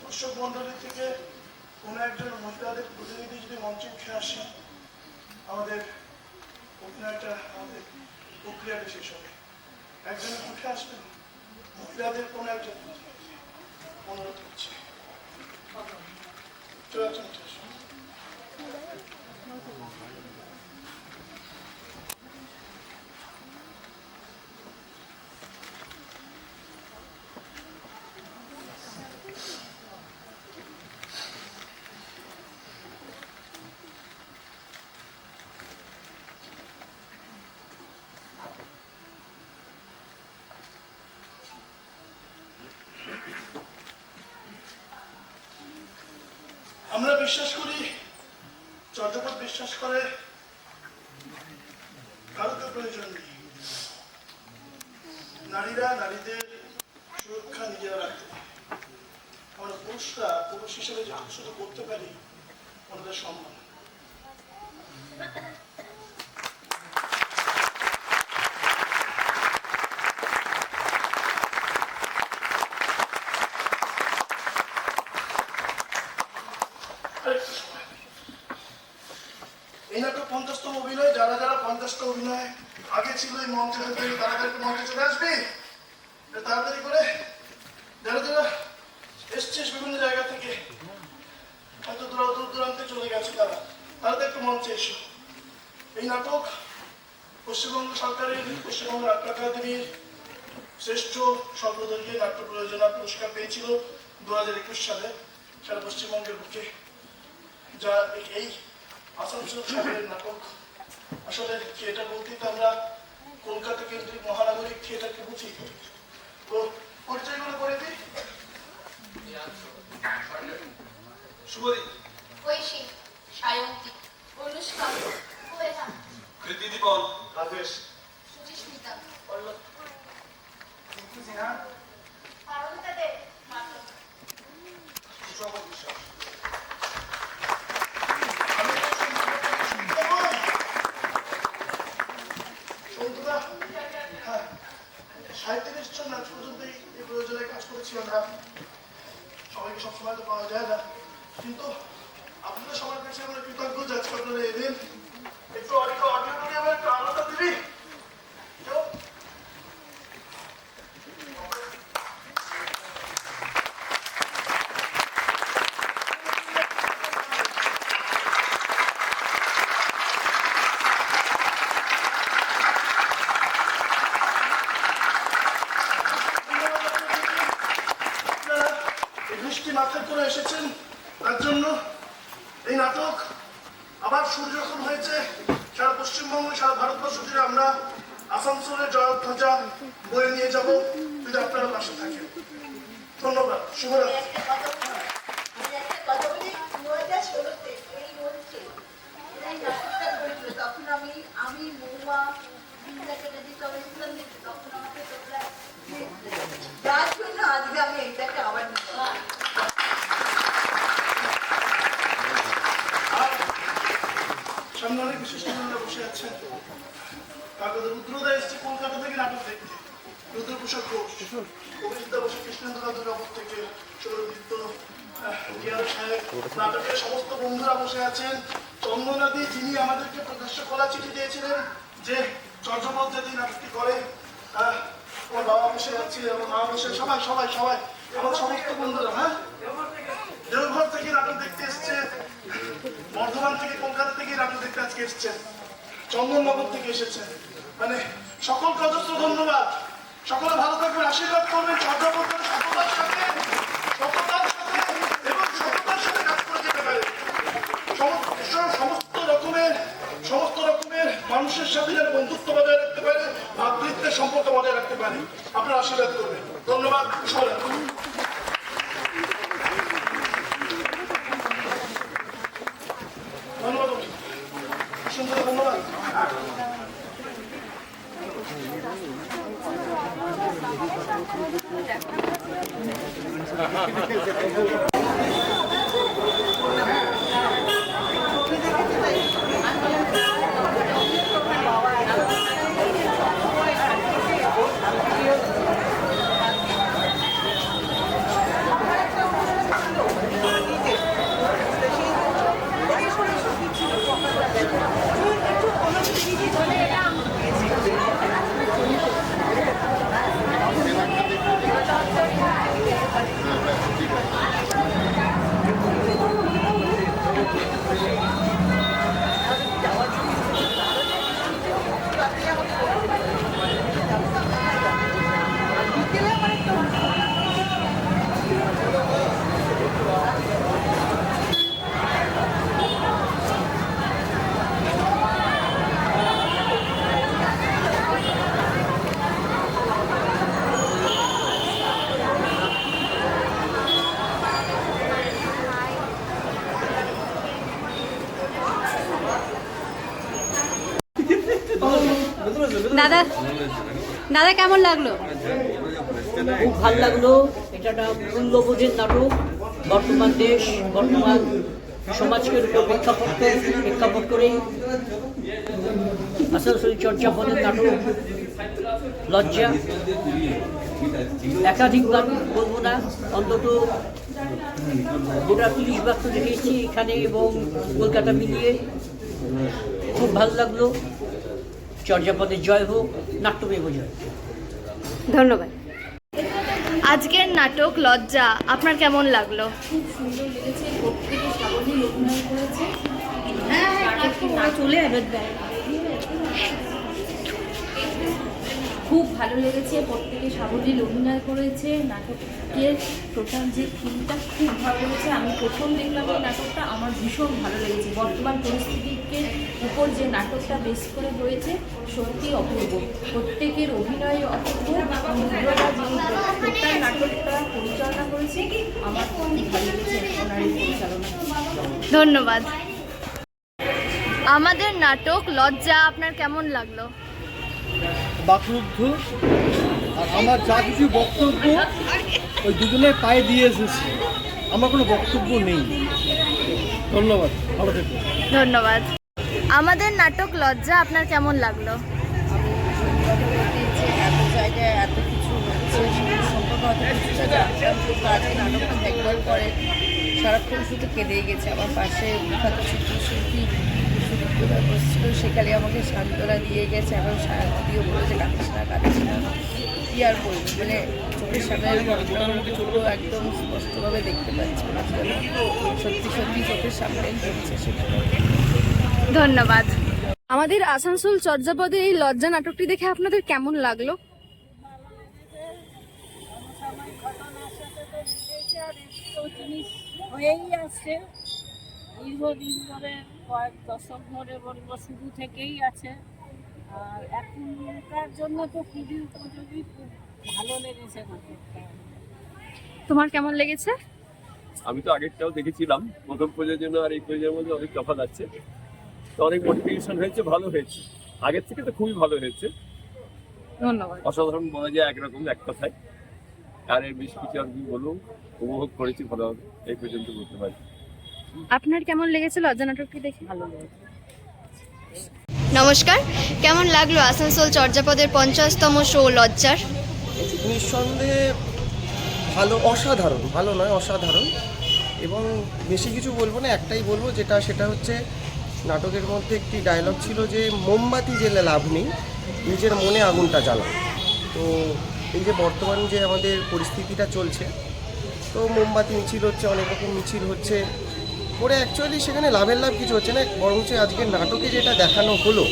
দর্শক মন্ডলী থেকে কোনো একজন মহিলাদের প্রতিনিধি যদি মঞ্চে উঠে আসে, আমাদের অভিনয়টা, আমাদের প্রক্রিয়াটা শেষ হবে। একজন উঠে আসবেন, মহিলাদের কোনো একজন অনুরোধ করছে। চলে আসুন, উঠে আসুন। আমরা বিশ্বাস করি, চর্যাপদ বিশ্বাস করে কারোকে প্রয়োজন নেই। নারীরা নারীদের সুরক্ষা নিজেরা রাখতে পারে। আমরা পুরুষরা পুরুষ হিসেবে যথেষ্ট করতে পারি ওনাদের সম্মান। এই নাটক 50তম অভিনয়। যারা যারা 50টা অভিনয় আগে ছিল এই মঞ্চে, তাড়াতাড়ি মঞ্চে চলে আসবে, তাড়াতাড়ি করে। যারা যারা এসছিস বিভিন্ন জায়গা থেকে, হয়তো দূর দূরান্তে চলে গেছে, তারা একটু মঞ্চে এসো। এই নাটক পশ্চিমবঙ্গ সরকারের পশ্চিমবঙ্গ নাট্য একাডেমির শ্রেষ্ঠ স্বল্পদৈর্ঘ্যের নাট্য প্রযোজনা পুরস্কার পেয়েছিল 2021 সালে সারা পশ্চিমবঙ্গের বুকে। যা এই আসানসোল শহরের নাটক। আসলে থিয়েটার বলতেই তো আমরা কলকাতা কেন্দ্রিক মহানগরিক থিয়েটারকে বুঝি। তো পরিচয়গুলো করে দিই।
শুভদীপ,
ঐশী, সায়ন্তী, অনুষ্কা, ওয়েহা,
কৃতি দীপন,
রাজেশ,
সুচিস্মিতা,
পল্লব,
পারমিতা দে, নাটক।
সুশান্ত বিশ্বাস। সন্তুদা, হ্যাঁ, 37 জন আজ পর্যন্ত এই প্রয়োজনে কাজ করেছি আমরা। সবাইকে সবসময় তো পাওয়া যায় না, কিন্তু আপনাদের সবার কাছে আমরা কৃতজ্ঞ যে আজকে আপনারা এলেন। একটু অডিটোরিয়ামে একটু আলোটা দিবি। কেউ? বৃষ্টি মাথায় করে এসেছেন তার জন্য। এই নাটক আবার শুরু যখন হয়েছে, সারা পশ্চিমবঙ্গ সারা ভারতবর্ষ জুড়ে আমরা আসানসোলের জয়ধ্বজা বয়ে নিয়ে যাব, যদি আপনারা পাশে থাকেন। ধন্যবাদ, শুভরাত্রি।
তখন আমি মহুয়া তখন আমাকে তোমরা যার জন্য আজকে আমি এটাকে আবার নিলাম।
সামনে অনেক বিশিষ্টজনরা বসে আছেন। কাগজে রুদ্রদা এসছে কলকাতা থেকে নাটক দেখতে। রুদ্রপ্রসাদ ঘোষ, অভিজিৎদা বসে কৃষ্ণেন্দ্র দুর্গাপুর থেকে, সৌরদীপ্ত, টিয়ার সাহেব, নাটকের সমস্ত বন্ধুরা বসে আছেন। চন্দনাদি, যিনি আমাদেরকে প্রকাশ্য কলা চিঠি দিয়েছিলেন যে চর্যাপদ যদি নাটকটি করে, আমার বাবা বসে আছে, আমার মা বসে, সবাই সবাই সবাই আমার সমস্ত বন্ধুরা। হ্যাঁ, দেওঘর থেকে নাটক দেখতে এসছে, বর্ধমান থেকে, কলকাতা থেকে নাটক দেখতে আজকে এসছেন, চন্দননগর থেকে এসেছেন। মানে সকলকে অজস্র ধন্যবাদ। সকলে ভালো থাকবেন, আশীর্বাদ করবেন। চর্যাপদের সততার সাথে এবং সততার সাথে কাজ করে যেতে পারে। সমস্ত রকমের মানুষের সাথে যেন বন্ধুত্ব বজায় রাখতে পারে, ভাতৃত্বের সম্পর্ক বজায় রাখতে পারে। আপনারা আশীর্বাদ করবেন। ধন্যবাদ। ধন্যবাদ, সুন্দর, ধন্যবাদ।
দাদা দাদা কেমন লাগলো?
খুব ভালো লাগলো। এটা একটা মূল্যবোধের নাটক। বর্তমান দেশ, বর্তমান সমাজকে উপর প্রেক্ষাপট করেই আসানসোল চর্যাপদের নাটক লজ্জা। একাধিকবার বলবো না, অন্তত গোটা 30 বার তো দেখেছি এখানে এবং কলকাতা মিলিয়ে। খুব ভালো লাগলো। চর্যাপদের জয় হোক, নাট্যমেব জয়।
ধন্যবাদ।
আজকের নাটক লজ্জা আপনার কেমন লাগলো?
খুব সুন্দর লেগেছে, প্রত্যেকে সাবলীল অভিনয় করেছে। চলে যাবে, খুব ভালো লেগেছে, প্রত্যেকে সাবলীল অভিনয় করেছে। নাটকের টোটাল যে থিমটা খুব ভালো লেগেছে। আমি প্রথম দেখলাম এই নাটকটা, আমার ভীষণ ভালো লেগেছে। বর্তমান পরিস্থিতিকে উপর যে নাটকটা বেস করে হয়েছে সত্যি অপূর্ব। প্রত্যেকের অভিনয় অপূর্ব। রুদ্রদা যে টোটাল নাটকটা পরিচালনা করেছে আমার খুব ভালো লেগেছে ওনার এই পরিচালনা।
ধন্যবাদ। আমাদের নাটক লজ্জা আপনার কেমন লাগলো?
বাকরুদ্ধ, আর আমার যা কিছু বক্তব্য ওই দুজনের পায়ে দিয়ে এসেছি, আমার কোনো বক্তব্য নেই। ধন্যবাদ, ভালো থেকো।
ধন্যবাদ। আমাদের নাটক লজ্জা আপনার কেমন লাগলো?
এত জায়গায় এত কিছু হচ্ছে, সম্পর্কে অত কিছুটা জানতাম, কিন্তু আজকে নাটকটা দেখবার পরে সারাক্ষণ শুধু কেঁদেই গেছে। আমার পাশে বিখ্যাত চিত্রশিল্পী বসছিল, সেখানে আমাকে সান্ত্বনা দিয়ে গেছে এবং সারাদিও বলেছে কাঁদিস না। কি আর বলবো, মানে চোখের সামনে ঘটনাগুলো একদম স্পষ্টভাবে দেখতে পাচ্ছি। সত্যি সত্যি চোখের সামনে ঘটছে সেটা।
ধন্যবাদ। আমাদের আসানসোল চর্যাপদের এই লজ্জা নাটকটি দেখে আপনাদের কেমন লাগলো?
জিনিস হয়েই আসছে দীর্ঘদিন ধরে, কয়েক দশক ধরে বলবো, শুরু থেকেই আছে। আর এখনকার জন্য তো খুবই উপযোগী, খুব ভালো লেগেছে নাটকটা।
তোমার কেমন লেগেছে?
আমি তো আগেরটাও দেখেছিলাম, প্রথম প্রযোজনা আর এই প্রযোজনার মধ্যে অনেক তফাৎ আছে। তো অনেক মোটিভেশন হয়েছে, ভালো হয়েছে, আগের থেকে তো খুবই ভালো হয়েছে।
ধন্যবাদ।
অসাধারণ বলা যায় একরকম, এক কথায়। আর এর বেশ কিছু আর কি বলুন, উপভোগ করেছি ভালোভাবে, এই পর্যন্ত বলতে পারি।
আপনার কেমন লেগেছে লজ্জা নাটকটি দেখে? ভালো লেগেছে। নমস্কার, কেমন লাগলো আসানসোল চর্যাপদের 50তম শো লজ্জার?
নিঃসন্দেহে ভালো, অসাধারণ, ভালো নয় অসাধারণ। এবং বেশি কিছু বলবো না, একটাই বলবো, সেটা হচ্ছে নাটকের মধ্যে একটি ডায়লগ ছিল যে মোমবাতি জেলে লাভ নেই, নিজের মনে আগুনটা জ্বালাও। তো এই যে বর্তমান যে আমাদের পরিস্থিতিটা চলছে, তো মোমবাতি মিছিল হচ্ছে, অনেক রকম মিছিল হচ্ছে করে, অ্যাকচুয়ালি সেখানে লাভের লাভ কিছু হচ্ছে না, বরঞ্চ আজকের নাটকে যেটা দেখানো হলো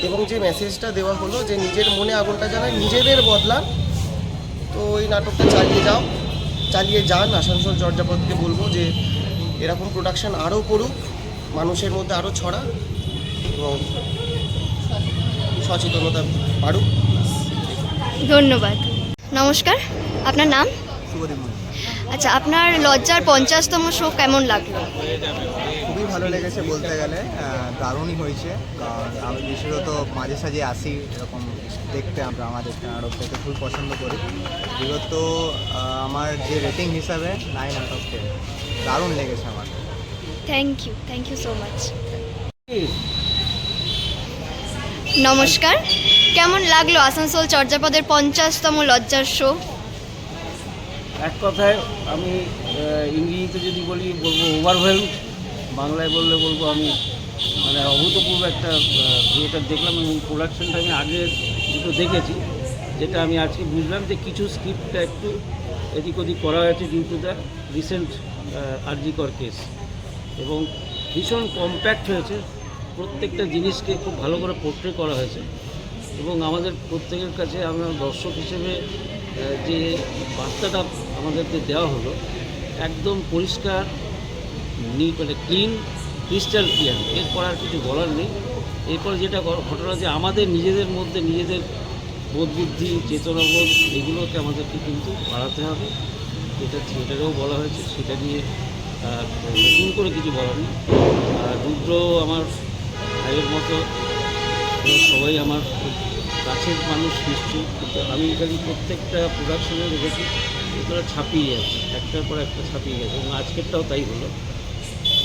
এবং যে মেসেজটা দেওয়া হলো যে নিজের মনে আগুনটা জ্বালায়, নিজেদের বদলান। তো এই নাটকটা চালিয়ে যান। আসানসোল চর্যাপদকে বলবো যে এরকম প্রোডাকশন আরও করুক, মানুষের মধ্যে আরও ছড়া এবং সচেতনতা বাড়ুক।
ধন্যবাদ। নমস্কার, আপনার নাম? আচ্ছা, আপনার লজ্জার 50তম শো কেমন লাগলো?
খুবই ভালো লেগেছে বলতে গেলে, দারুণই হয়েছে। কারণ আমি বিশেষত মাঝে সাঝে আসি এরকম দেখতে, আমরা আমাদের নাটক দেখতে খুব পছন্দ করি। বিগত আমার যে রেটিং হিসাবে 9 আউট অফ 10, দারুণ লেগেছে আমার।
Thank you so much. নমস্কার, কেমন লাগলো আসানসোল চর্যাপদের 50তম লজ্জার শো?
এক কথায় আমি ইংরেজিতে যদি বলবো ওভারওয়েলড, বাংলায় বললে বলবো আমি মানে অভূতপূর্ব একটা থিয়েটার দেখলাম। এবং প্রোডাকশনটা আমি আগে দুটো দেখেছি, যেটা আমি আজকে বুঝলাম যে কিছু স্ক্রিপ্টটা একটু এদিক ওদিক করা হয়েছে due to the recent RG Kar case, এবং ভীষণ কম্প্যাক্ট হয়েছে, প্রত্যেকটা জিনিসকে খুব ভালো করে পোর্ট্রে করা হয়েছে। এবং আমাদের প্রত্যেকের কাছে আমরা দর্শক হিসেবে যে বার্তাটা আমাদেরকে দেওয়া হলো, একদম পরিষ্কার, মানে ক্লিন, ক্রিস্টাল ক্লিয়ার। এরপর আর কিছু বলার নেই। এরপর যেটা ঘটনা, যে আমাদের নিজেদের মধ্যে নিজেদের বোধ বুদ্ধি, চেতনাবোধ, এগুলোকে আমাদেরকে কিন্তু বাড়াতে হবে। যেটা থিয়েটারেও বলা হয়েছে, সেটা নিয়ে নতুন করে কিছু বলার নেই। রুদ্র আমার ভাইয়ের মতো, সবাই আমার কাছের মানুষ নিশ্চয়ই, কিন্তু আমি এখানে প্রত্যেকটা প্রোডাকশনে দেখেছি এগুলো ছাপিয়ে যাচ্ছে, একটার পর একটা ছাপিয়ে গেছে, এবং আজকেরটাও তাই হলো।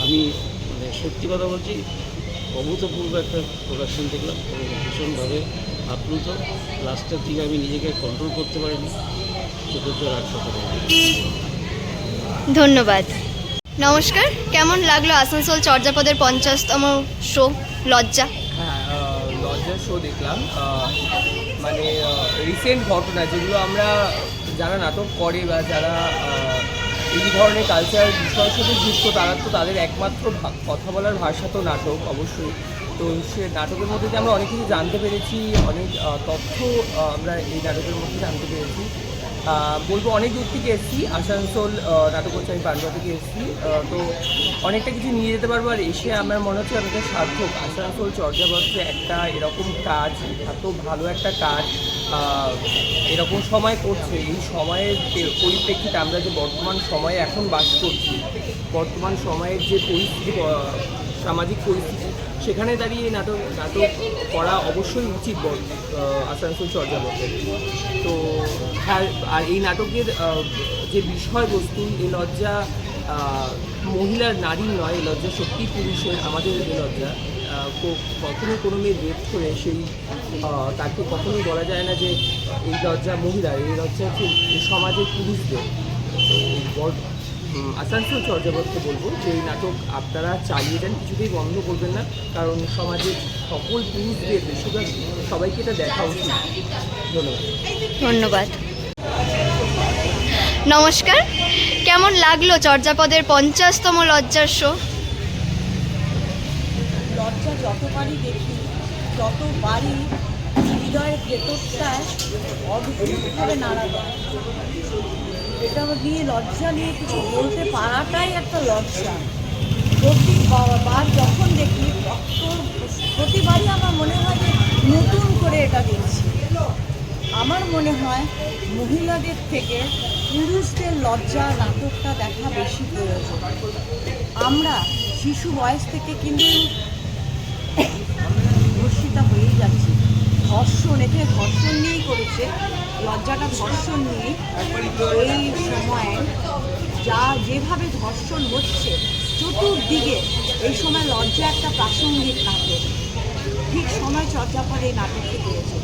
আমি মানে সত্যি কথা বলছি, অভূতপূর্ব একটা প্রোডাকশন দেখলাম এবং ভীষণভাবে আপ্লুত। লাস্টের দিকে আমি নিজেকে কন্ট্রোল করতে পারিনি, চতুর্থ রাত করতে পারিনি।
ধন্যবাদ। নমস্কার, কেমন লাগলো আসানসোল চর্যাপদের 50তম শো লজ্জা?
হ্যাঁ, লজ্জার শো দেখলাম। মানে রিসেন্ট ঘটনা যেগুলো আমরা যারা নাটক করে বা যারা এই ধরনের কালচারাল বিষয়ের সাথে যুক্ত, তারা তো তাদের একমাত্র কথা বলার ভাষা তো নাটক অবশ্যই। তো সে নাটকের মধ্যে দিয়ে আমরা অনেক কিছু জানতে পেরেছি, অনেক তথ্য আমরা এই নাটকের মধ্যে জানতে পেরেছি। বলবো অনেক দূর থেকে এসেছি, আসানসোল নাটক হচ্ছে, আমি পান্ডুয়া থেকে এসেছি, তো অনেকটা কিছু নিয়ে যেতে পারবো। আর এসে আমার মনে হচ্ছে অনেকটা সার্থক। আসানসোল চর্যাপদে একটা এরকম কাজ, এত ভালো একটা কাজ এরকম সময় করছে। এই সময়ের পরিপ্রেক্ষিতে আমরা যে বর্তমান সময়ে এখন বাস করছি, বর্তমান সময়ের যে পরিস্থিতি, সামাজিক পরিস্থিতি, সেখানে দাঁড়িয়ে নাটক করা অবশ্যই উচিত আসানসোল চর্যাপদে। তো হ্যাঁ, আর এই নাটকের যে বিষয়বস্তু, এই লজ্জা মহিলার, নারীর নয়, এই লজ্জা সত্যি পুরুষের। আমাদের এই লজ্জা কখনো কোনো মেয়ে রেপ করে সেই তাকে কখনোই বলা যায় না যে এই লজ্জা মহিলার, এই লজ্জা হচ্ছে সমাজের পুরুষদের। তো আসানসোল চর্যাপদকে বলবো যে এই নাটক আপনারা চালিয়ে দেন, কিছুতেই বন্ধ করবেন না, কারণ সমাজের সকল পুরুষদের, বেশিরভাগ সবাইকে এটা দেখা উচিত। ধন্যবাদ।
ধন্যবাদ। নমস্কার, কেমন লাগলো চর্যাপদের 50তম লজ্জার শো?
লজ্জা যতবারই দেখি, ততবারই হৃদয়ের ভেতরটায় অদ্ভুতভাবে নাড়া দেয়। এটা নিয়ে, লজ্জা নিয়ে কিছু বলতে পারাটাই একটা লজ্জা। প্রতিবার যখন দেখি, প্রতিবারই আমার মনে হয় যে নতুন করে এটা দেখছি। আমার মনে হয় মহিলাদের থেকে পুরুষদের লজ্জা নাটকটা দেখা বেশি প্রয়োজন। আমরা শিশু বয়স থেকে কিন্তু ধর্ষিতা হয়েই যাচ্ছি। ধর্ষণ, এখানে ধর্ষণ নিয়েই করেছে, লজ্জাটা ধর্ষণ নিয়ে। এই সময়ে যেভাবে ধর্ষণ হচ্ছে চতুর্দিকে, এই সময় লজ্জা একটা প্রাসঙ্গিক নাটক। ঠিক সময় চর্যাপদ এই নাটকটি করেছে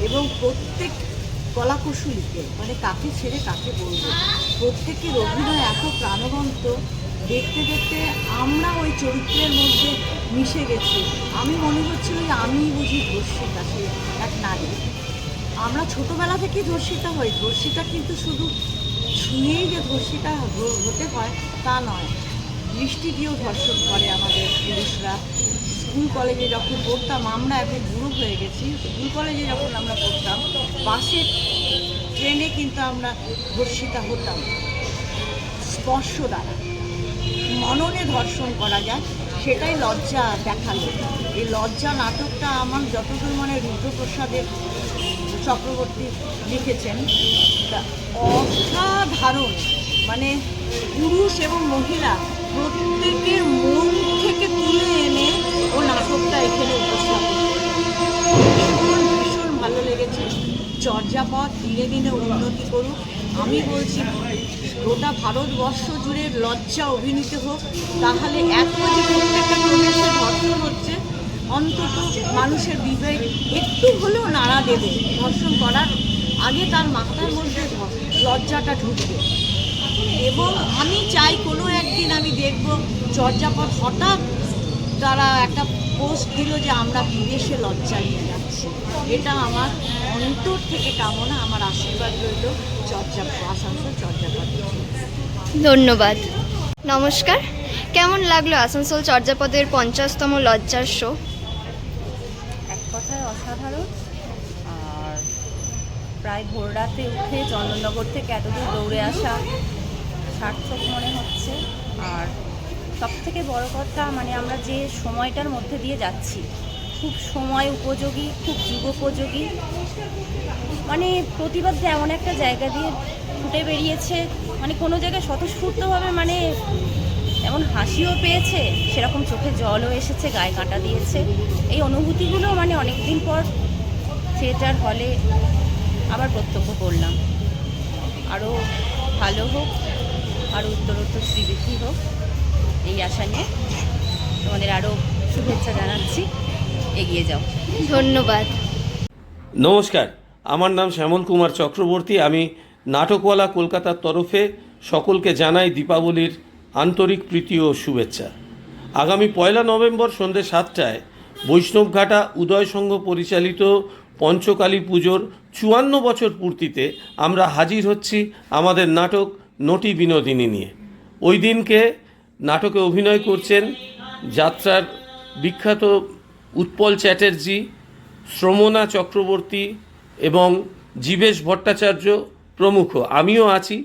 এবং প্রত্যেক কলাকুশলীকে, মানে কাকে ছেড়ে কাকে বলবো, প্রত্যেকের অভিনয় এত প্রাণবন্ত, দেখতে দেখতে আমরা ওই চরিত্রের মধ্যে মিশে গেছি। আমি মনে হচ্ছিল যে আমি বুঝি ধর্ষিতা, সে এক নারী। আমরা ছোটোবেলা থেকেই ধর্ষিতা হই। ধর্ষিতা কিন্তু শুধু ছুঁয়েই যে ধর্ষিতা হতে হয় তা নয়, দৃষ্টি দিয়েও ধর্ষণ করে আমাদের পুরুষরা। স্কুল কলেজে যখন পড়তাম, আমরা এখন বুড়ো হয়ে গেছি, স্কুল কলেজে যখন আমরা পড়তাম, বাসে ট্রেনে কিন্তু আমরা ধর্ষিতা হতাম। স্পর্শ দ্বারা মননে ধর্ষণ করা যায়, সেটাই লজ্জা দেখালো। এই লজ্জা নাটকটা আমার যতদূর মনে রুদ্রপ্রসাদের চক্রবর্তী লিখেছেন, অসাধারণ। মানে পুরুষ এবং মহিলা প্রত্যেকের মন থেকে তুলে এনে ও নাটকটা এখানে উপস্থাপন ভীষণ ভীষণ ভালো লেগেছে। চর্যাপদ দিনে দিনে উন্নতি করুক। আমি বলছি গোটা ভারতবর্ষ জুড়ে লজ্জা অভিনীত হোক, তাহলে এত যে প্রত্যেকটা প্রদেশে ধর্ষণ হচ্ছে, অন্তত মানুষের বিবেক একটু হলেও নাড়া দেবে। ধর্ষণ করার আগে তার মাথার মধ্যে লজ্জাটা ঢুকবে। এবং আমি চাই কোনো একদিন আমি দেখব চর্যাপদ হঠাৎ তারা একটা পোস্ট দিল যে আমরা বিদেশে লজ্জা নিয়ে যাচ্ছি। এটা আমার অন্তর থেকে কামনা, আমার আশীর্বাদ রইল আসানসোল চর্যাপদ।
ধন্যবাদ। নমস্কার, কেমন লাগলো আসানসোল চর্যাপদের 50তম লজ্জার শো?
এক কথায় অসাধারণ। আর প্রায় ভোর রাতে উঠে চন্দননগর থেকে এতদূর দৌড়ে আসা সার্থক মনে হচ্ছে। আর সব থেকে বড় কথা, মানে আমরা যে সময়টার মধ্যে দিয়ে যাচ্ছি, খুব সময় উপযোগী, খুব যুগোপযোগী। মানে প্রতিবাদ এমন একটা জায়গা দিয়ে ফুটে বেরিয়েছে, মানে কোনো জায়গায় স্বতঃস্ফূর্তভাবে, মানে এমন হাসিও পেয়েছে, সেরকম চোখে জলও এসেছে, গায়ে কাঁটা দিয়েছে। এই অনুভূতিগুলো মানে অনেক দিন পর থিয়েটার হলে আবার প্রত্যক্ষ করলাম। আরও ভালো হোক, আরও উত্তরোত্তর শ্রীবৃদ্ধি হোক, এই আশা নিয়ে তোমাদের আরও শুভেচ্ছা জানাচ্ছি। এগিয়ে যাও।
ধন্যবাদ।
নমস্কার, আমার নাম শ্যামল কুমার চক্রবর্তী। আমি নাটকওয়ালা কলকাতার তরফে সকলকে জানাই দীপাবলির আন্তরিক প্রীতি ও শুভেচ্ছা। আগামী 1 নভেম্বর সন্ধ্যে 7টায় বৈষ্ণবঘাটা উদয় সংঘ পরিচালিত পঞ্চকালী পুজোর 54 বছর পূর্তিতে আমরা হাজির হচ্ছি আমাদের নাটক নটি বিনোদিনী নিয়ে। ওই দিনকে নাটকে অভিনয় করছেন যাত্রার বিখ্যাত উৎপল চ্যাটার্জি, শ্রমণা চক্রবর্তী এবং জীবেশ ভট্টাচার্য প্রমুখ। আমিও আছি।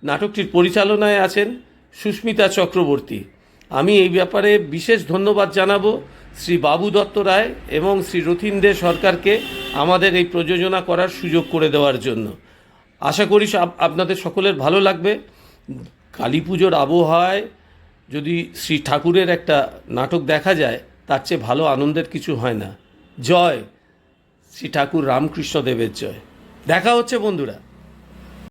নাটকটির পরিচালনায় আছেন সুস্মিতা চক্রবর্তী। আমি এই ব্যাপারে বিশেষ ধন্যবাদ জানাবো শ্রী বাবু দত্ত রায় এবং শ্রী রথীন দে সরকারকে আমাদের এই প্রযোজনা করার সুযোগ করে দেওয়ার জন্য। আশা করি আপনাদের সকলের ভালো লাগবে। কালী পুজোর আবহাওয়ায় যদি শ্রী ঠাকুরের একটা নাটক দেখা যায়, তার চেয়ে ভালো আনন্দের কিছু হয় না। জয় শ্রী ঠাকুর রামকৃষ্ণ দেবের জয়। দেখা হচ্ছে বন্ধুরা।